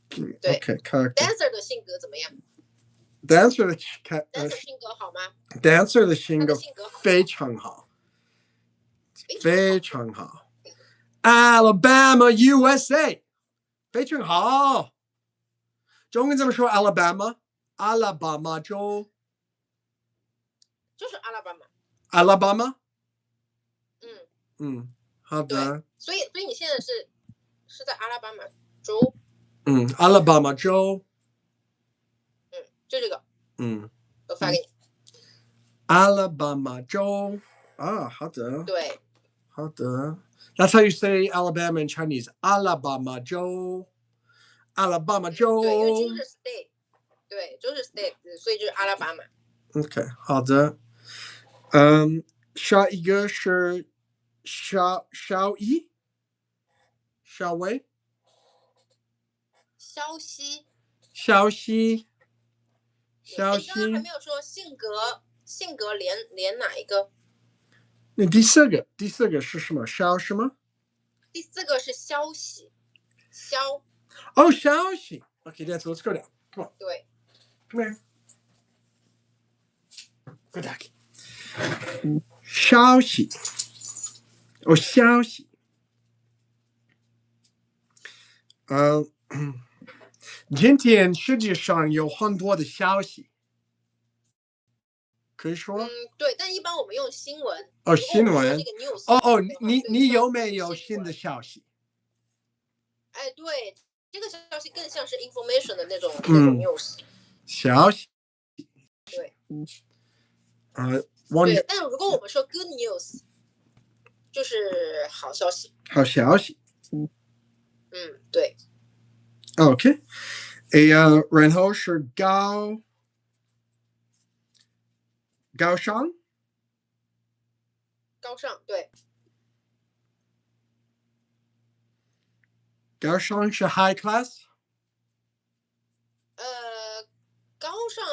对。character。dancer 的性格怎么样 ？dancer 的性格好吗 ？dancer 的性格非常好，非常好。Alabama USA， 非常好。中文怎么说 ？Alabama， 阿拉巴马州。就是阿拉巴马。Alabama。好的。所以你现在是在阿拉巴马州。阿拉巴马州。就这个。我发给你。阿拉巴马州。好的。对。好的。That's how you say Alabama in Chinese. 阿拉巴马州。阿拉巴马州。对，因为州是 state。对，州是 state， 所以就是阿拉巴马。OK， 好的。下一个是肖一。肖伟。肖西。刚刚还没有说性格连哪一个？那第四个是什么？肖什么？第四个是消息。消息。OK， let's go down. Come on. 对。Come here. Go back. 消息。消息。今天世界上有很多的消息，可以说。对，但一般我们用新闻。新闻。你有没有新的消息？对，这个消息更像是 information 的那种 news。消息。对。对，但如果我们说 good news， 就是好消息。好消息。对。OK。然后是高尚。高尚，对。高尚是 high class。高尚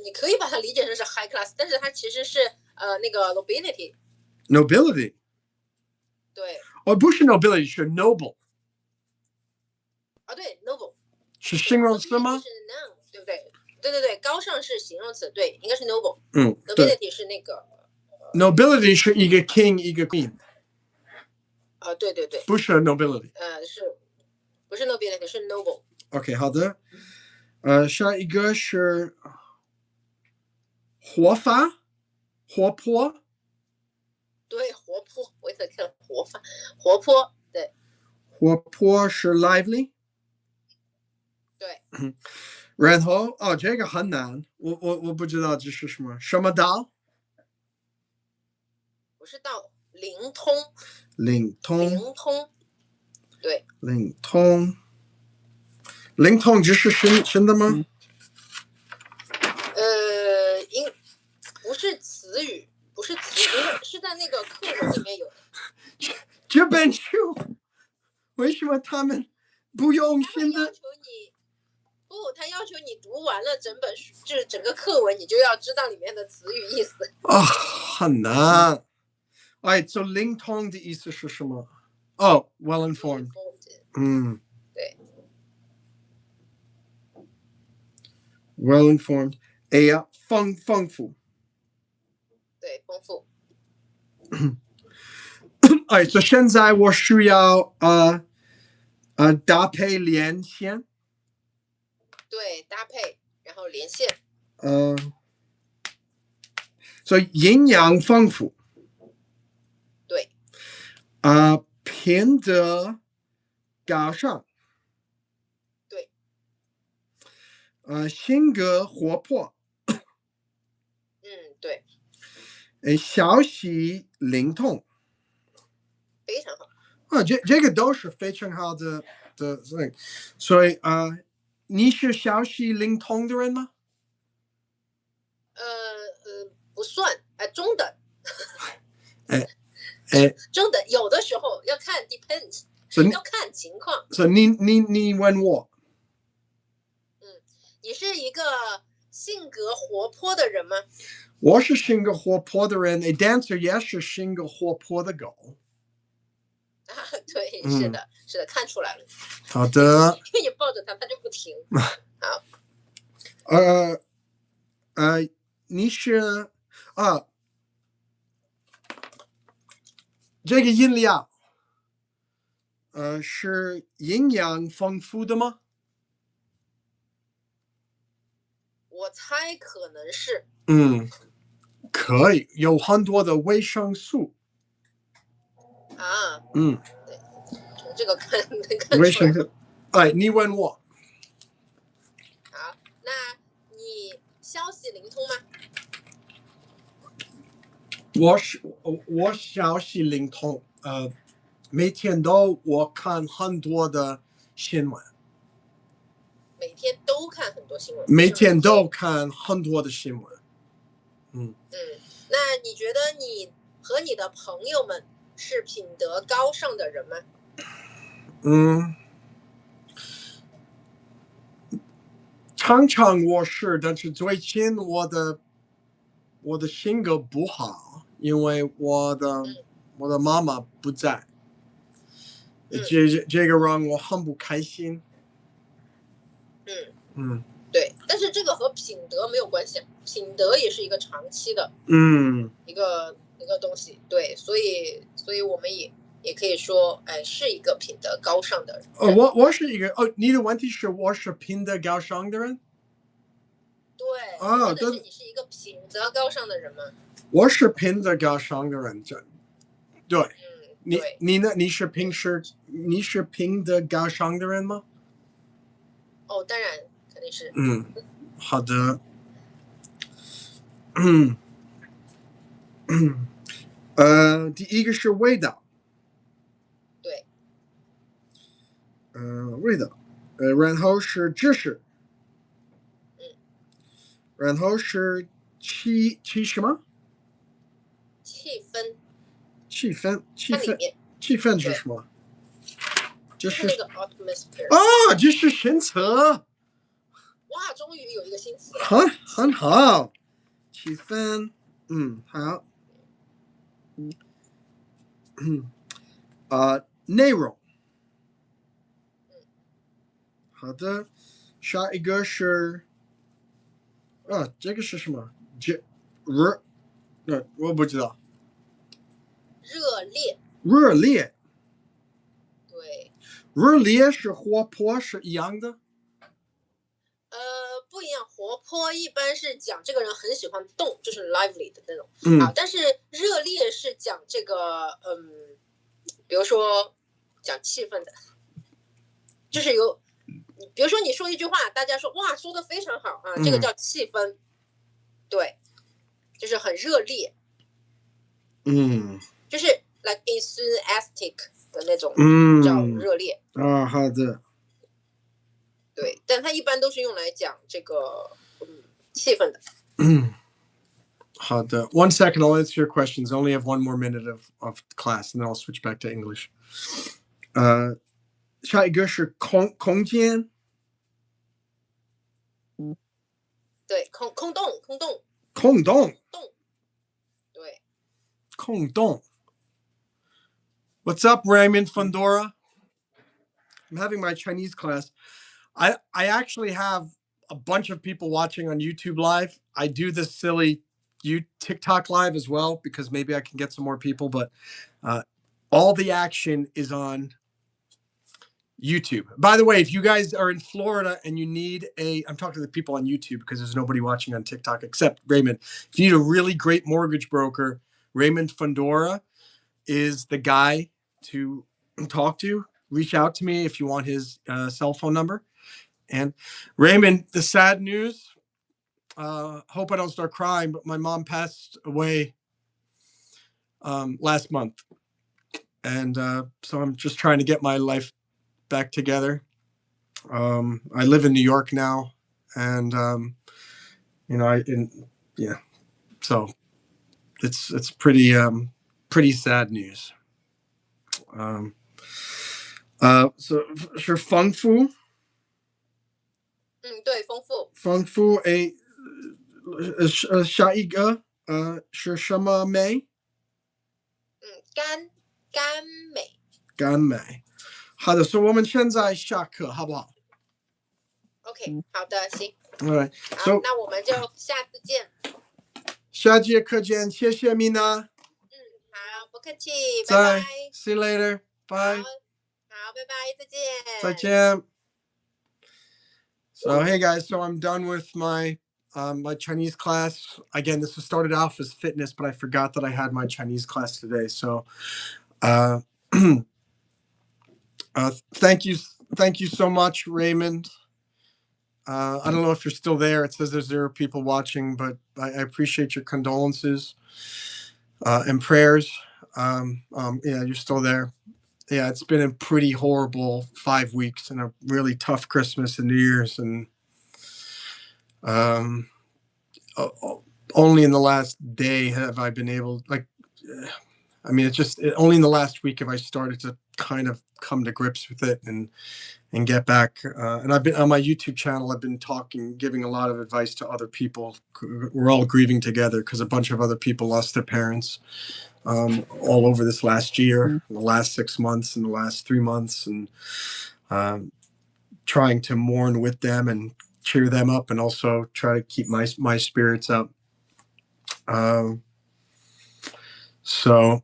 你可以把它理解成是 high class， 但是它其实是那个 nobility。对。不是 nobility， 是 noble。对 noble。是形容词吗？是 noun， 对不对？对，高尚是形容词，对，应该是 noble。nobility 是那个。nobility 是一个 king 一个 queen。对。不是 nobility。不是 nobility， 是 noble。OK， 好的。下一个是活泼。对，活泼，我在看活泼，对。活泼是 lively。对。然后这个很难，我不知道这是什么道。不是道，灵通。对。灵通这是真的吗？不是词语，是在那个课文里面有的。这本书为什么他们不用心的？他要求你读完了整本书，就是整个课文，你就要知道里面的词语意思。很难。so 灵通的意思是什么？well informed。对。well informed。丰富。对，丰富。所以现在我需要搭配连线。对，搭配然后连线。所以营养丰富。对。品德高尚。对。性格活泼。对。消息灵通。非常好。这个都是非常好的所以你是消息灵通的人吗？不算，中等。中等，有的时候要看 depends， 要看情况。所以你问我，你是一个性格活泼的人吗？我是性格活泼的人 ，A dancer 也是性格活泼的狗。对，是的，是的，看出来了。好的。因为你抱着它，它就不停。好。你是这个饮料，是营养丰富的吗？我猜可能是。可以，有很多的维生素。对，从这个看出来。你问我。好，那你消息灵通吗？我消息灵通，每天我看很多的新闻。每天都看很多新闻。每天都看很多的新闻。那你觉得你和你的朋友们是品德高尚的人吗？常常我是，但是最近我的性格不好，因为我的妈妈不在，这个让我很不开心。对，但是这个和品德没有关系，品德也是一个长期的，一个东西。对，所以我们也可以说，是一个品德高尚的人。我是一个你的问题是我是品德高尚的人？对，或者是你是一个品德高尚的人吗？我是品德高尚的人，对。你呢？你是品德高尚的人吗？当然肯定是。好的。第一个是味道。对。味道。然后是知识。然后是气什么？气氛。气氛是什么？就是那个 atmosphere。这是新词。哇，终于有一个新词了。很好。气氛。好。内容。好的。下一个是这个是什么？我不知道。热烈。对。热烈是活泼是一样的？不一样，活泼一般是讲这个人很喜欢动，就是 lively 的那种。但是热烈是讲这个，比如说讲气氛的，就是比如说你说一句话，大家说哇，说的非常好啊，这个叫气氛。对，就是很热烈。就是 like enthusiastic 的那种，叫热烈。好的。对，但它一般都是用来讲这个气氛的。好的。1 second, I'll answer your questions. I only have 1 more minute of class, and then I'll switch back to English. 下一个是空间。对，空洞。对。空洞。What's up, Raymond Fundora? I'm having my Chinese class. I actually have a bunch of people watching on YouTube Live. I do this silly TikTok Live as well because maybe I can get some more people, but all the action is on YouTube. By the way, if you guys are in Florida and you need I'm talking to the people on YouTube because there's nobody watching on TikTok except Raymond. If you need a really great mortgage broker, Raymond Fundora is the guy to talk to. Reach out to me if you want his cell phone number. And Raymond, the sad news, hope I don't start crying, but my mom passed away last month. And so I'm just trying to get my life back together. I live in New York now, and yeah, so it's pretty sad news. Um, 是丰富对，丰富。丰富诶，下一个是什么美？甘美。甘美。好的，所以我们现在下课，好不好？OK，好的，行。？Alright，好，那我们就下次见。下节课见，谢谢米娜。好，不客气，拜拜。See you later， bye。好，拜拜，再见。再见。So hey guys, so I'm done with my my Chinese class. Again, this was started off as fitness, but I forgot that I had my Chinese class today. So thank you so much, Raymond. I don't know if you're still there. It says there's 0 people watching, but I appreciate your condolences and prayers. Yeah, you're still there. Yeah, it's been a pretty horrible 5 weeks and a really tough Christmas and New Year's, and only in the last day have I been able, like, I mean, only in the last week have I started to kind of come to grips with it and get back. And I've been on my YouTube channel. I've been giving a lot of advice to other people. We're all grieving together because a bunch of other people lost their parents all over this last year, the last 6 months, and the last 3 months, and trying to mourn with them and cheer them up, and also try to keep my spirits up. So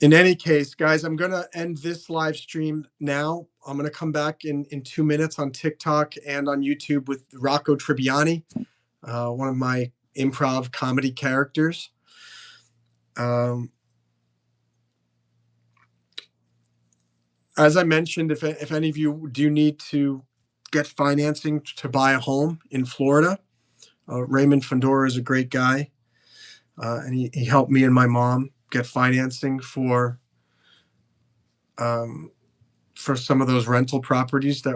in any case, guys, I'm going to end this live stream now. I'm going to come back in 2 minutes on TikTok and on YouTube with Rocco Tribbiani, one of my improv comedy characters. As I mentioned, if any of you do need to get financing to buy a home in Florida, Raymond Fondora is a great guy. And he helped me and my mom get financing for some of those rental properties that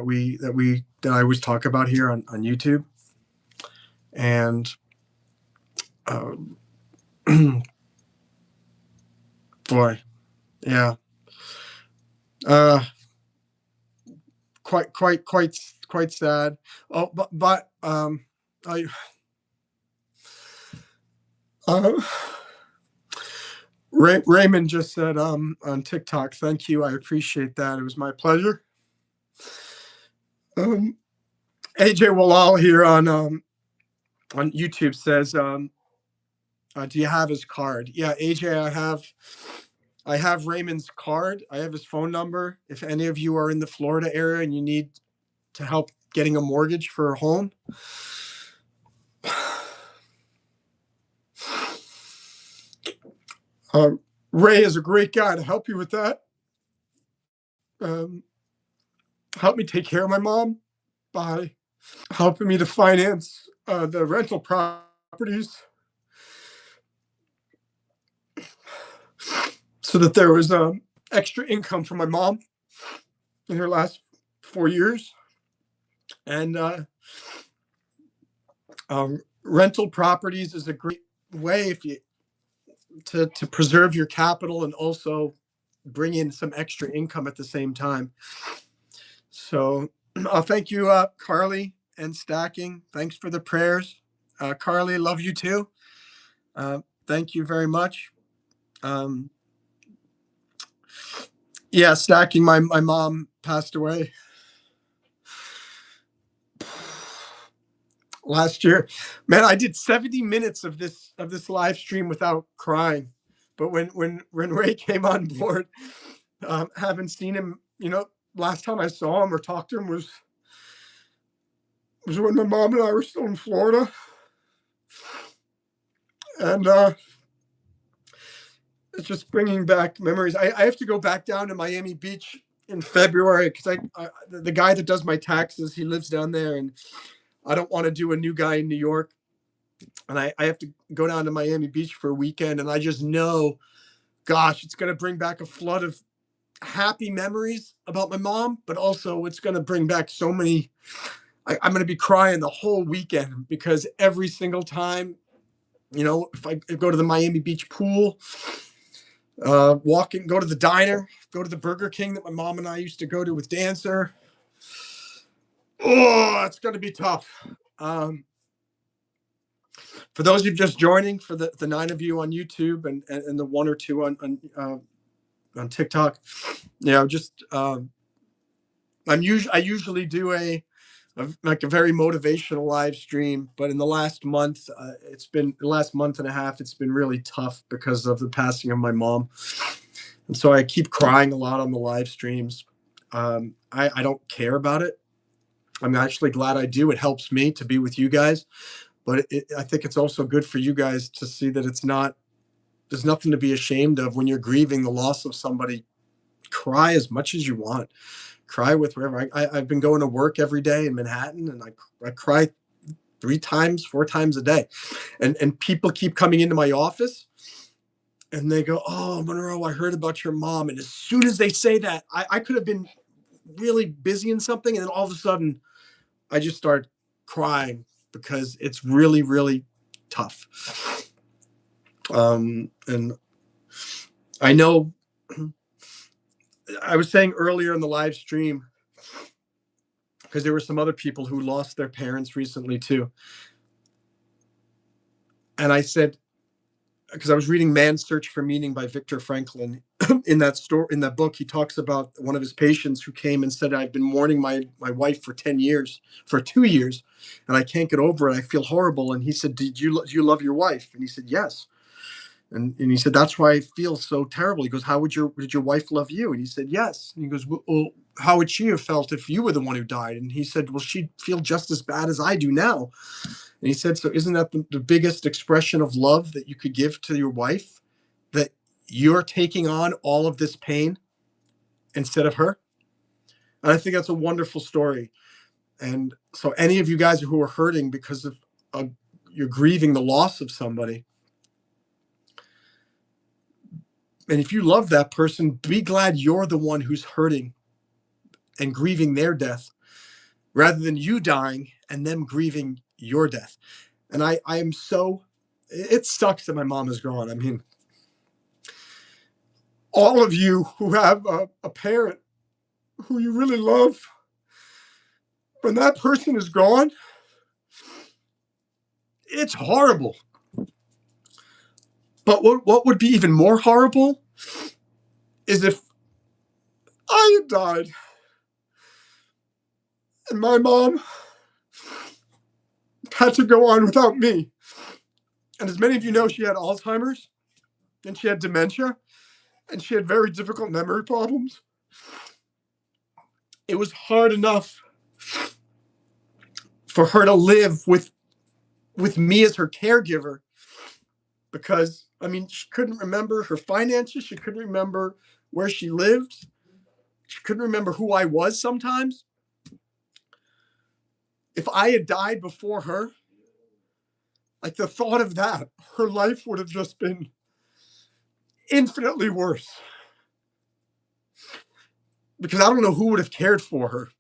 I always talk about here on YouTube. And boy, yeah, quite sad. Oh, but I Raymond just said on TikTok, thank you, I appreciate that, it was my pleasure. AJ Walal here on YouTube says, do you have his card? Yeah, AJ, I have Raymond's card. I have his phone number. If any of you are in the Florida area and you need to help getting a mortgage for a home, Ray is a great guy to help you with that. Help me take care of my mom by helping me to finance the rental properties so that there was extra income for my mom in her last 4 years. And rental properties is a great way to preserve your capital and also bring in some extra income at the same time. So thank you, Carly and Stacking. Thanks for the prayers. Carly, love you too. Thank you very much. Yeah, Stacking, my mom passed away last year. Man, I did 70 minutes of this live stream without crying. But when Ray came on board, haven't seen him, last time I saw him or talked to him was when my mom and I were still in Florida. And it's just bringing back memories. I have to go back down to Miami Beach in February because the guy that does my taxes, he lives down there, and I don't want to do a new guy in New York. And I have to go down to Miami Beach for a weekend, and I just know, gosh, it's going to bring back a flood of happy memories about my mom, but also it's going to bring back so many. I'm going to be crying the whole weekend because every single time, if I go to the Miami Beach pool, go to the diner, go to the Burger King that my mom and I used to go to with Dancer. Oh, it's going to be tough. For those of you just joining, for the 9 of you on YouTube and the 1 or 2 on TikTok, just I usually do like a very motivational live stream, but in the last month, the last month and a half, it's been really tough because of the passing of my mom, and so I keep crying a lot on the live streams. I don't care about it. I'm actually glad I do. It helps me to be with you guys, but I think it's also good for you guys to see that there's nothing to be ashamed of when you're grieving the loss of somebody. Cry as much as you want. Cry with wherever. I've been going to work every day in Manhattan, and I cry 3 times, 4 times a day. And people keep coming into my office and they go, "Oh, Monroe, I heard about your mom." And as soon as they say that, I could have been really busy in something, and then all of a sudden I just start crying because it's really, really tough. And I know I was saying earlier in the live stream, because there were some other people who lost their parents recently too. And I said, because I was reading Man's Search for Meaning by Viktor Franklin. In that book, he talks about one of his patients who came and said, "I've been mourning my wife for 2 years, and I can't get over it. I feel horrible." And he said, do you love your wife?" And he said, "Yes." And he said, "That's why I feel so terrible." He goes, did your wife love you?" And he said, "Yes." And he goes, "Well, how would she have felt if you were the one who died?" And he said, "Well, she'd feel just as bad as I do now." And he said, "So isn't that the biggest expression of love that you could give to your wife? That you're taking on all of this pain instead of her?" And I think that's a wonderful story. And so any of you guys who are hurting because of you're grieving the loss of somebody, and if you love that person, be glad you're the one who's hurting and grieving their death rather than you dying and them grieving your death. And I am so, it sucks that my mom is gone. I mean, all of you who have a parent who you really love, when that person is gone, it's horrible. But what would be even more horrible is if I had died and my mom had to go on without me. And as many of you know, she had Alzheimer's and she had dementia and she had very difficult memory problems. It was hard enough for her to live with me as her caregiver, because I mean, she couldn't remember her finances, she couldn't remember where she lived, she couldn't remember who I was sometimes. If I had died before her, like the thought of that, her life would have just been infinitely worse, because I don't know who would have cared for her.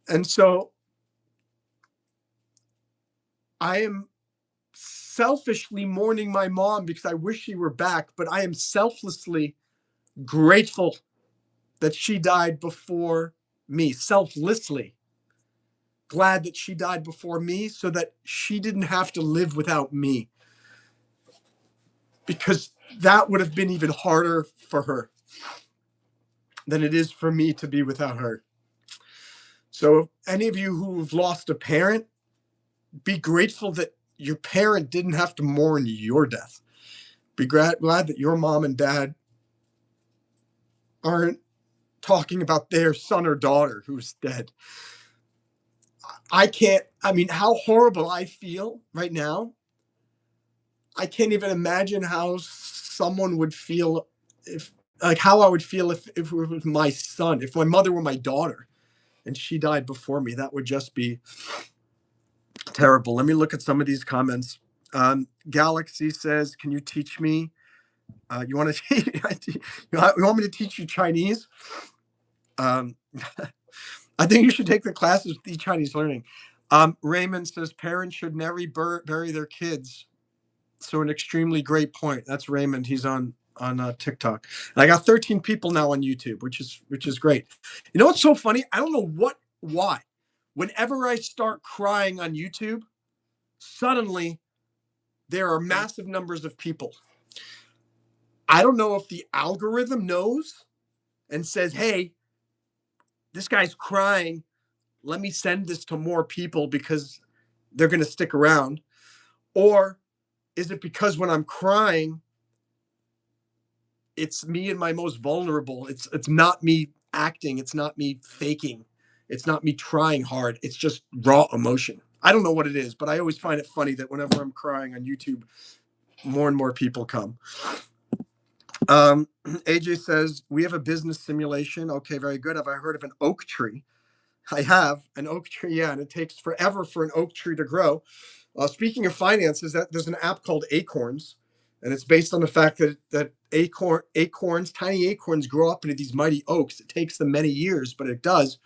And so I am selfishly mourning my mom because I wish she were back, but I am selflessly grateful that she died before me, selflessly glad that she died before me so that she didn't have to live without me, because that would have been even harder for her than it is for me to be without her. So if any of you who've lost a parent, be grateful that your parent didn't have to mourn your death. Be glad that your mom and dad aren't talking about their son or daughter who's dead. I mean, how horrible I feel right now. I can't even imagine how someone would feel how I would feel if it was my son, if my mother were my daughter and she died before me. That would just be terrible. Let me look at some of these comments. Galaxy says, "Can you teach me You want to you want me to teach you Chinese? Um, I think you should take the classes with the Chinese learning. Raymond says parents should never bury their kids. So an extremely great point. That's Raymond. He's on TikTok. And I got 13 people now on YouTube, which is great. You know what's so funny? I don't know why. Whenever I start crying on YouTube, suddenly there are massive numbers of people. I don't know if the algorithm knows and says, "Hey, this guy's crying. Let me send this to more people because they're going to stick around." Or is it because when I'm crying, it's me and my most vulnerable. It's not me acting. It's not me faking. It's not me trying hard. It's just raw emotion. I don't know what it is, but I always find it funny that whenever I'm crying on YouTube, more and more people come. AJ says, we have a business simulation. Okay, very good. Have I heard of an oak tree? I have an oak tree, yeah, and it takes forever for an oak tree to grow. Speaking of finances, there's an app called Acorns, and it's based on the fact that acorns, tiny acorns, grow up into these mighty oaks. It takes them many years, but it does.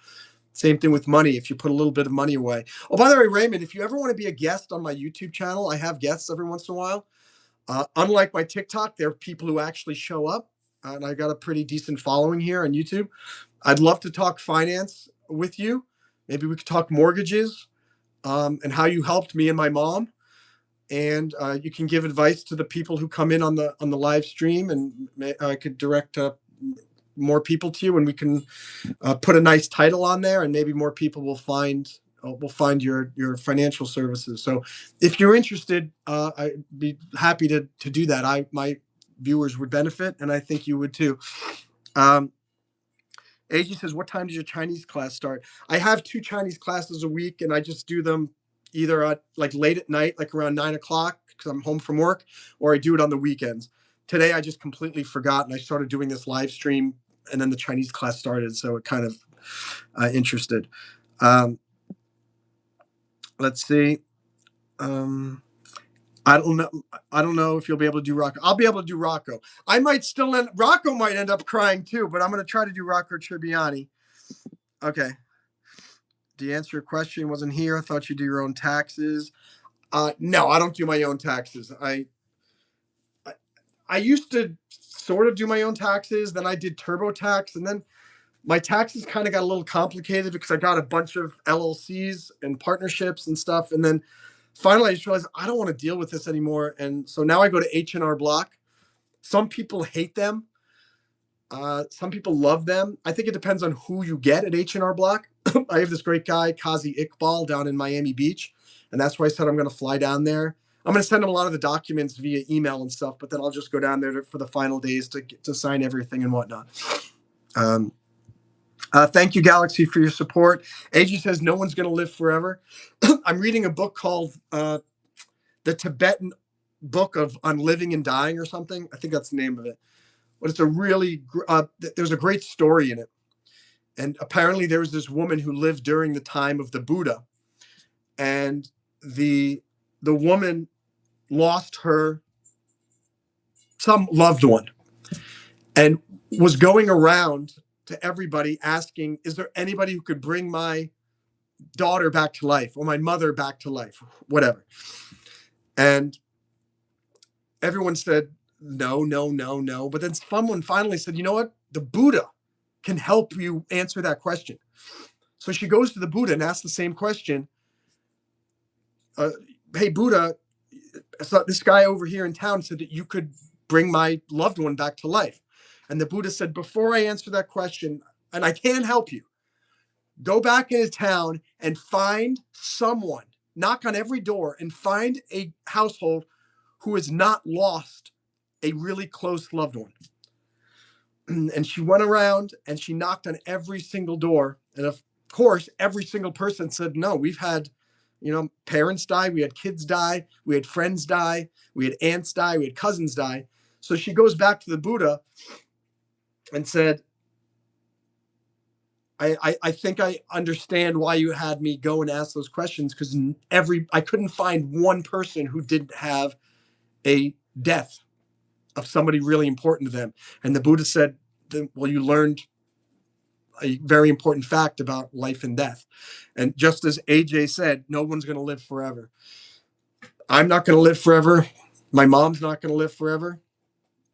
Same thing with money. If you put a little bit of money away. Oh, by the way, Raymond, if you ever want to be a guest on my YouTube channel, I have guests every once in a while. Unlike my TikTok, there are people who actually show up, and I got a pretty decent following here on YouTube. I'd love to talk finance with you. Maybe we could talk mortgages, and how you helped me and my mom. And you can give advice to the people who come in on the live stream, and I could direct more people to you, and we can put a nice title on there, and maybe more people will find your financial services. So if you're interested, I'd be happy to do that. My viewers would benefit, and I think you would too. AG says, what time does your Chinese class start? I have 2 Chinese classes a week, and I just do them either at like late at night, like around 9 o'clock, because I'm home from work, or I do it on the weekends. Today, I just completely forgot, and I started doing this live stream, and then the Chinese class started, so it kind of interested. Let's see. I don't know. I don't know if you'll be able to do Rocco. I'll be able to do Rocco. I might still Rocco might end up crying too, but I'm going to try to do Rocco Tribbiani. Okay. Do you answer your question? Wasn't here. I thought you do your own taxes. No, I don't do my own taxes. I used to sort of do my own taxes. Then I did TurboTax, and then my taxes kind of got a little complicated because I got a bunch of LLCs and partnerships and stuff. And then finally, I just realized I don't want to deal with this anymore. And so now I go to H&R Block. Some people hate them. Some people love them. I think it depends on who you get at H&R Block. I have this great guy, Kazi Iqbal, down in Miami Beach. And that's why I said I'm going to fly down there. I'm going to send him a lot of the documents via email and stuff, but then I'll just go down there for the final days to sign everything and whatnot. Thank you, Galaxy, for your support. AG says no one's going to live forever. I'm reading a book called the Tibetan Book on Living and Dying or something. I think that's the name of it. But it's a really, there's a great story in it. And apparently there was this woman who lived during the time of the Buddha. And the woman lost some loved one and was going around to everybody asking, is there anybody who could bring my daughter back to life or my mother back to life, whatever. And everyone said, no, no, no, no. But then someone finally said, you know what? The Buddha can help you answer that question. So she goes to the Buddha and asks the same question. Hey, Buddha, so this guy over here in town said that you could bring my loved one back to life. And the Buddha said, before I answer that question, and I can help you, go back into town and find someone, knock on every door and find a household who has not lost a really close loved one. And she went around and she knocked on every single door. And of course, every single person said, no, we've had, parents die, we had kids die, we had friends die, we had aunts die, we had cousins die. So she goes back to the Buddha and said, I think I understand why you had me go and ask those questions, because I couldn't find one person who didn't have a death. of somebody really important to them. And the Buddha said, well, you learned a very important fact about life and death. And just as AJ said, no one's going to live forever. I'm not going to live forever. My mom's not going to live forever.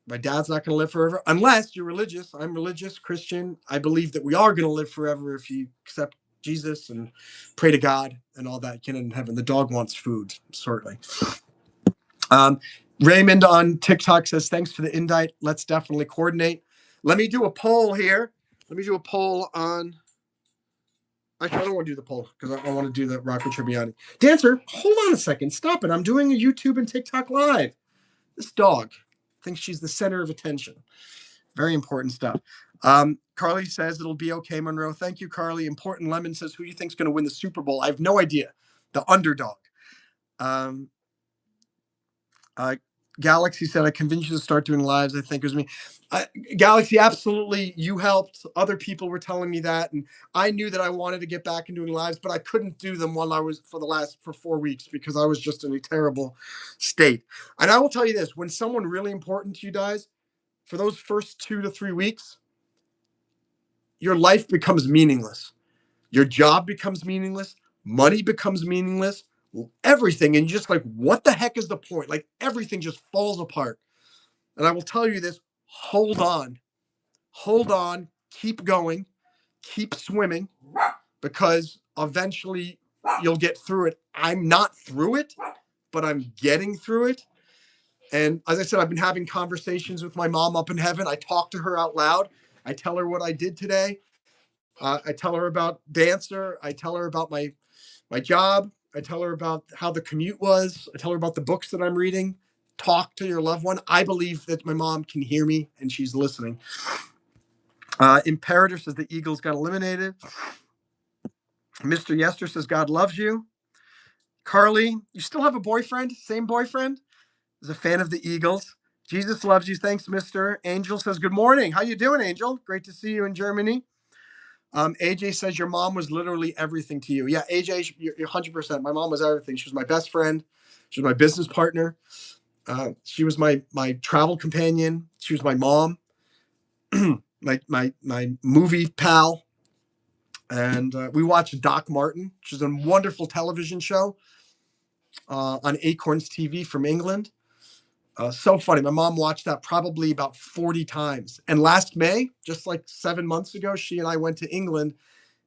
My dad's not going to live forever unless you're religious. I'm religious, Christian. I believe that we are going to live forever if you accept Jesus and pray to God and all that. Get in heaven. The dog wants food, certainly. Raymond on TikTok says, thanks for the invite. Let's definitely coordinate. Let me do a poll here. Let me do a poll on... Actually, I don't want to do the poll because I want to do the Rocco Tribbiani. Dancer, hold on a second. Stop it. I'm doing a YouTube and TikTok live. This dog thinks she's the center of attention. Very important stuff. Carly says it'll be okay, Monroe. Thank you, Carly. Important Lemon says, who do you think's going to win the Super Bowl? I have no idea. The underdog. Galaxy said, I convinced you to start doing lives. I think it was me. Galaxy, absolutely. You helped. Other people were telling me that. And I knew that I wanted to get back into doing lives, but I couldn't do them while I was for 4 weeks because I was just in a terrible state. And I will tell you this, when someone really important to you dies, for those first 2 to 3 weeks, your life becomes meaningless. Your job becomes meaningless. Money becomes meaningless. Everything. And you're just like, what the heck is the point? Like everything just falls apart. And I will tell you this, hold on, keep going, keep swimming, because eventually you'll get through it. I'm not through it, but I'm getting through it. And as I said, I've been having conversations with my mom up in heaven. I talk to her out loud. I tell her what I did today. I tell her about Dancer. I tell her about my job. I tell her about how the commute was. I tell her about the books that I'm reading. Talk to your loved one. I believe that my mom can hear me and she's listening. Imperator says the Eagles got eliminated. Mr. Yester says God loves you. Carly, you still have a boyfriend? Same boyfriend? Is a fan of the Eagles. Jesus loves you. Thanks, Mr. Angel says good morning. How you doing, Angel? Great to see you in Germany. AJ says your mom was literally everything to you. Yeah, AJ, you're 100%. My mom was everything. She was my best friend. She was my business partner. She was my travel companion. She was my mom, my movie pal. And we watched Doc Martin, which is a wonderful television show on Acorns TV from England. So funny. My mom watched that probably about 40 times. And last May, just like 7 months ago, she and I went to England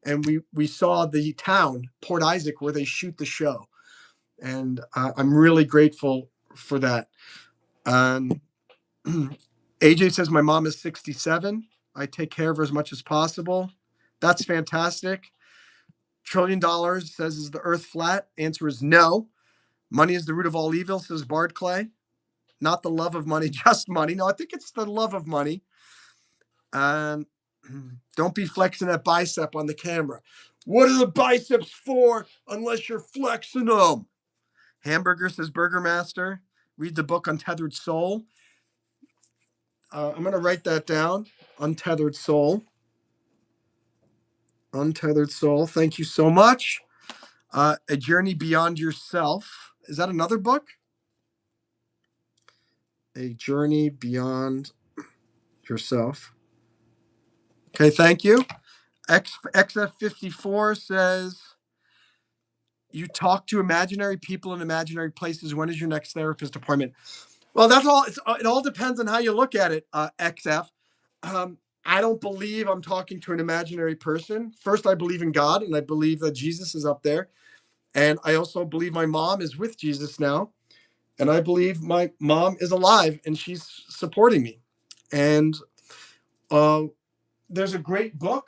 and we saw the town, Port Isaac, where they shoot the show. And I'm really grateful for that. AJ says my mom is 67. I take care of her as much as possible. That's fantastic. $1 trillion says, is the earth flat? Answer is no. Money is the root of all evil, says Bard Clay. Not the love of money, just money. No, I think it's the love of money. Don't be flexing that bicep on the camera. What are the biceps for unless you're flexing them? Hamburger says Burger Master. Read the book Untethered Soul. I'm going to write that down. Untethered Soul. Untethered Soul. Thank you so much. A Journey Beyond Yourself. Is that another book? A Journey Beyond Yourself. Okay, thank you. XF54 says, you talk to imaginary people in imaginary places. When is your next therapist appointment? Well, that's all. It all depends on how you look at it, XF. I don't believe I'm talking to an imaginary person. First, I believe in God, and I believe that Jesus is up there. And I also believe my mom is with Jesus now. And I believe my mom is alive, and she's supporting me. And there's a great book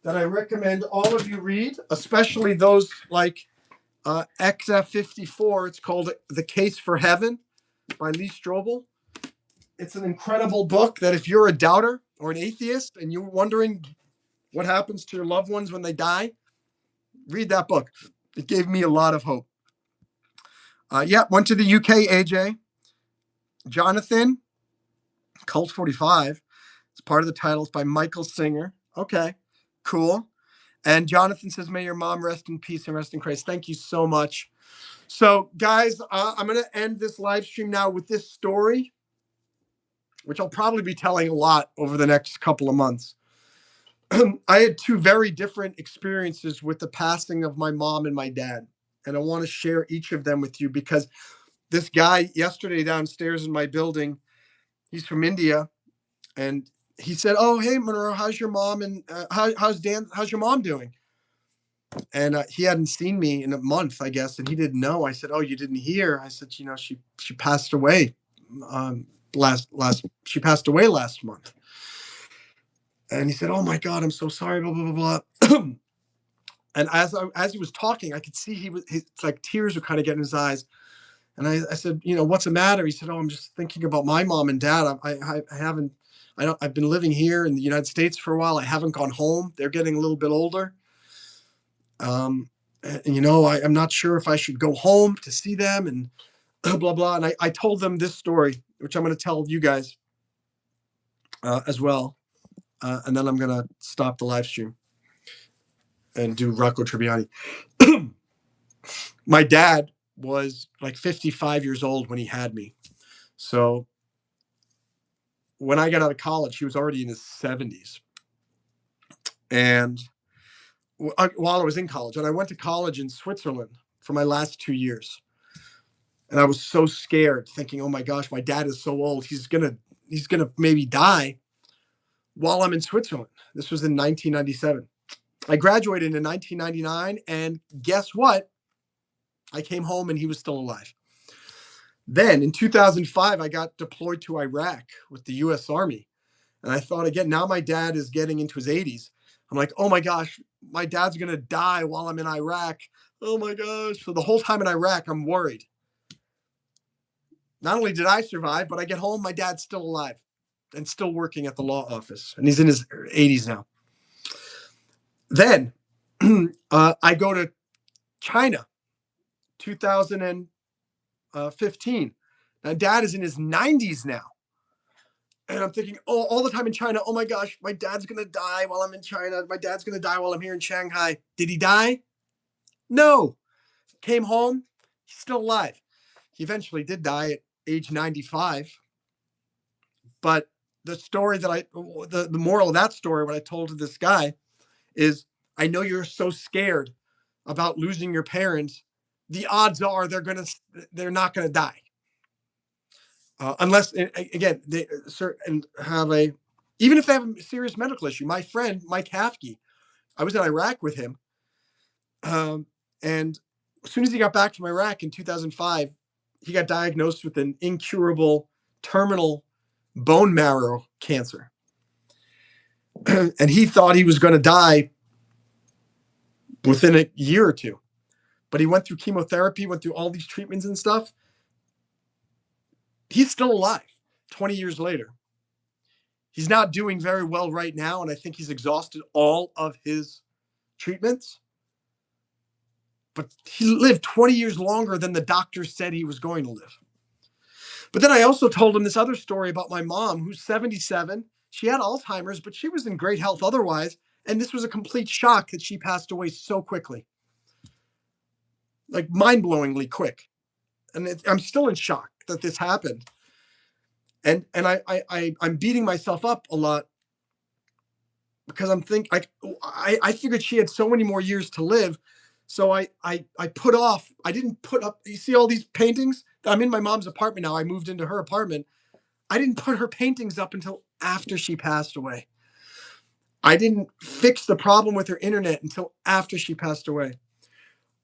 that I recommend all of you read, especially those like XF54. It's called The Case for Heaven by Lee Strobel. It's an incredible book that if you're a doubter or an atheist and you're wondering what happens to your loved ones when they die, read that book. It gave me a lot of hope. Went to the UK, AJ. Jonathan, Cult 45. It's part of the title. It's by Michael Singer. Okay, cool. And Jonathan says, may your mom rest in peace and rest in Christ. Thank you so much. So, guys, I'm going to end this live stream now with this story, which I'll probably be telling a lot over the next couple of months. I had two very different experiences with the passing of my mom and my dad. And I want to share each of them with you because this guy yesterday downstairs in my building, he's from India. And he said, "Oh, hey, Monroe, how's your mom? And how's your mom doing?" And he hadn't seen me in a month, I guess. And he didn't know. I said, "Oh, you didn't hear?" I said, she passed away she passed away last month. And he said, "Oh my God, I'm so sorry, blah, blah, blah, blah." And as he was talking, I could see it's like tears were kind of getting in his eyes. And I said, "What's the matter?" He said, "Oh, I'm just thinking about my mom and dad. I've been living here in the United States for a while. I haven't gone home. They're getting a little bit older. I'm not sure if I should go home to see them and blah, blah." And I told them this story, which I'm going to tell you guys as well. And then I'm going to stop the live stream and do Rocco Tribbiani. My dad was like 55 years old when he had me. So when I got out of college, he was already in his 70s. And while I was in college, and I went to college in Switzerland for my last 2 years. And I was so scared, thinking, "Oh my gosh, my dad is so old. He's gonna maybe die while I'm in Switzerland." This was in 1997. I graduated in 1999, and guess what? I came home and he was still alive. Then in 2005, I got deployed to Iraq with the U.S. Army. And I thought, again, now my dad is getting into his 80s. I'm like, "Oh my gosh, my dad's going to die while I'm in Iraq. Oh my gosh." So the whole time in Iraq, I'm worried. Not only did I survive, but I get home, my dad's still alive and still working at the law office. And he's in his 80s now. Then I go to China, 2015. Now, dad is in his 90s now. And I'm thinking, oh, all the time in China, "Oh my gosh, my dad's going to die while I'm in China. My dad's going to die while I'm here in Shanghai." Did he die? No. Came home, he's still alive. He eventually did die at age 95. But the story the moral of that story, what I told to this guy is, I know you're so scared about losing your parents. The odds are they're not going to die. Unless, again, they have even if they have a serious medical issue. My friend, Mike Hafke, I was in Iraq with him. And as soon as he got back from Iraq in 2005, he got diagnosed with an incurable terminal bone marrow cancer. And he thought he was going to die within a year or two. But he went through chemotherapy, went through all these treatments and stuff. He's still alive 20 years later. He's not doing very well right now, and I think he's exhausted all of his treatments. But he lived 20 years longer than the doctor said he was going to live. But then I also told him this other story about my mom, who's 77. She had Alzheimer's, but she was in great health otherwise. And this was a complete shock that she passed away so quickly. Like mind-blowingly quick. And I'm still in shock that this happened. And I'm beating myself up a lot because I figured she had so many more years to live. So I didn't put up, you see all these paintings? I'm in my mom's apartment now. I moved into her apartment. I didn't put her paintings up until after she passed away. I didn't fix the problem with her internet until after she passed away.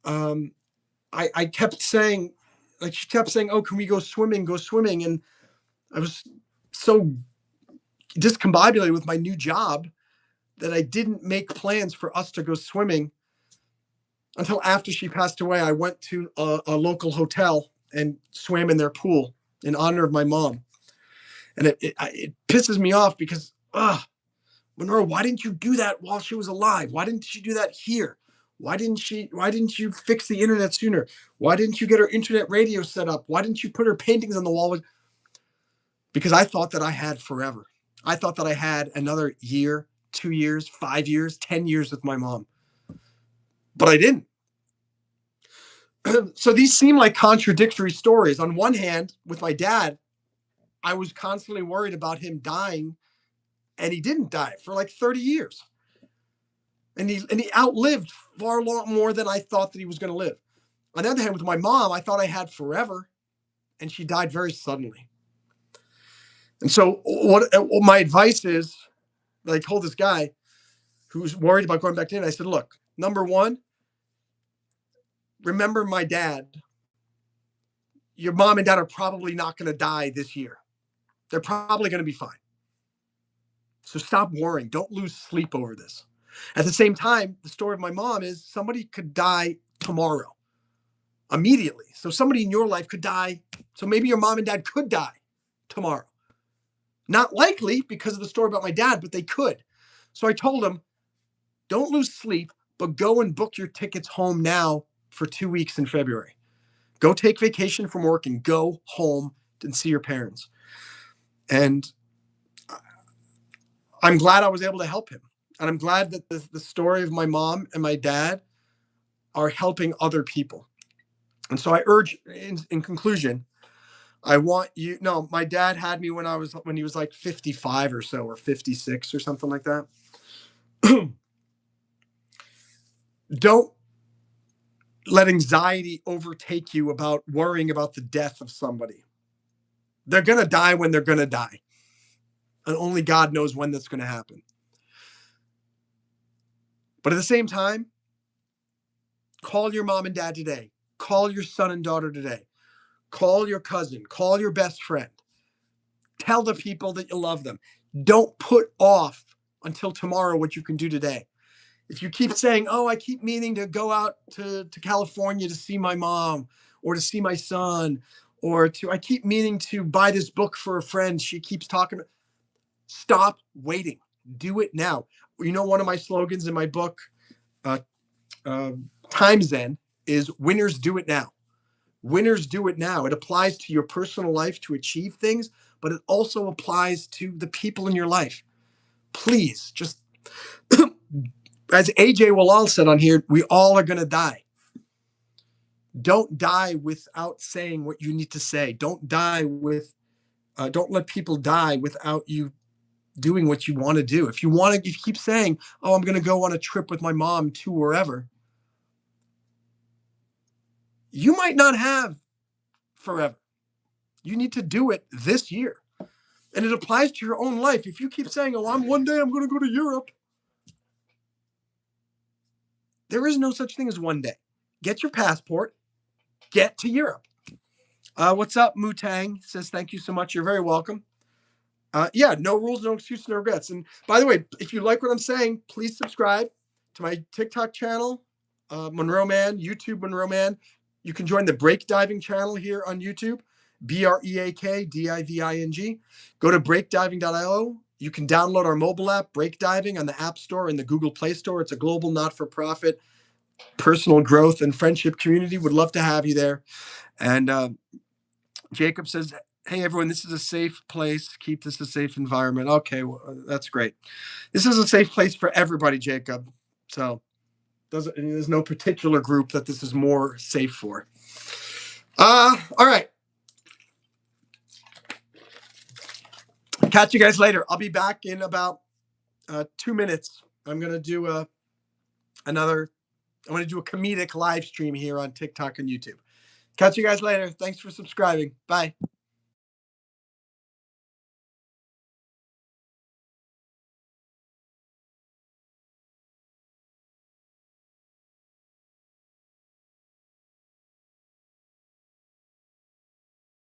I kept saying, like, she kept saying, "Oh, can we go swimming? Go swimming." And I was so discombobulated with my new job that I didn't make plans for us to go swimming until after she passed away. I went to a local hotel and swam in their pool in honor of my mom. And it pisses me off because, Monroe, why didn't you do that while she was alive? Why didn't you do that here? Why didn't you fix the internet sooner? Why didn't you get her internet radio set up? Why didn't you put her paintings on the wall? Because I thought that I had forever. I thought that I had another year, 2 years, 5 years, 10 years with my mom. But I didn't. So these seem like contradictory stories. On one hand, with my dad, I was constantly worried about him dying, and he didn't die for like 30 years. And he outlived far more than I thought that he was going to live. On the other hand, with my mom, I thought I had forever, and she died very suddenly. And so what my advice is, that I told this guy who's worried about going back to India, I said, look, number one, remember my dad. Your mom and dad are probably not going to die this year. They're probably going to be fine. So stop worrying. Don't lose sleep over this. At the same time, the story of my mom is somebody could die tomorrow, immediately. So somebody in your life could die. So maybe your mom and dad could die tomorrow. Not likely because of the story about my dad, but they could. So I told him, don't lose sleep, but go and book your tickets home now for 2 weeks in February. Go take vacation from work and go home and see your parents. And I'm glad I was able to help him. And I'm glad that the story of my mom and my dad are helping other people. And so I urge, in conclusion, I want you. No, my dad had me when he was like 55 or so, or 56 or something like that. Don't let anxiety overtake you about worrying about the death of somebody. They're going to die when they're going to die. And only God knows when that's going to happen. But at the same time, call your mom and dad today. Call your son and daughter today. Call your cousin. Call your best friend. Tell the people that you love them. Don't put off until tomorrow what you can do today. If you keep saying, oh, I keep meaning to go out to California to see my mom or to see my son, or I keep meaning to buy this book for a friend. She keeps talking. Stop waiting. Do it now. You know, one of my slogans in my book, Time Zen, is winners do it now. Winners do it now. It applies to your personal life to achieve things, but it also applies to the people in your life. Please, just as AJ Walal said on here, we all are going to die. Don't die without saying what you need to say. Don't let people die without you doing what you want to do. If you keep saying, oh, I'm going to go on a trip with my mom to wherever, you might not have forever. You need to do it this year. And it applies to your own life. If you keep saying, oh, one day I'm going to go to Europe, there is no such thing as one day. Get your passport, get to Europe. What's up, Mutang? Says, thank you so much. You're very welcome. Yeah, no rules, no excuses, no regrets. And by the way, if you like what I'm saying, please subscribe to my TikTok channel, Monroe Mann, YouTube Monroe Mann. You can join the Break Diving channel here on YouTube, BreakDiving. Go to breakdiving.io. You can download our mobile app, Break Diving, on the App Store and the Google Play Store. It's a global not-for-profit personal growth and friendship community. Would love to have you there. And Jacob says, hey, everyone, this is a safe place. Keep this a safe environment. Okay, well, that's great. This is a safe place for everybody, Jacob. So there's no particular group that this is more safe for. All right. Catch you guys later. I'll be back in about 2 minutes. I'm going to do a comedic live stream here on TikTok and YouTube. Catch you guys later. Thanks for subscribing. Bye.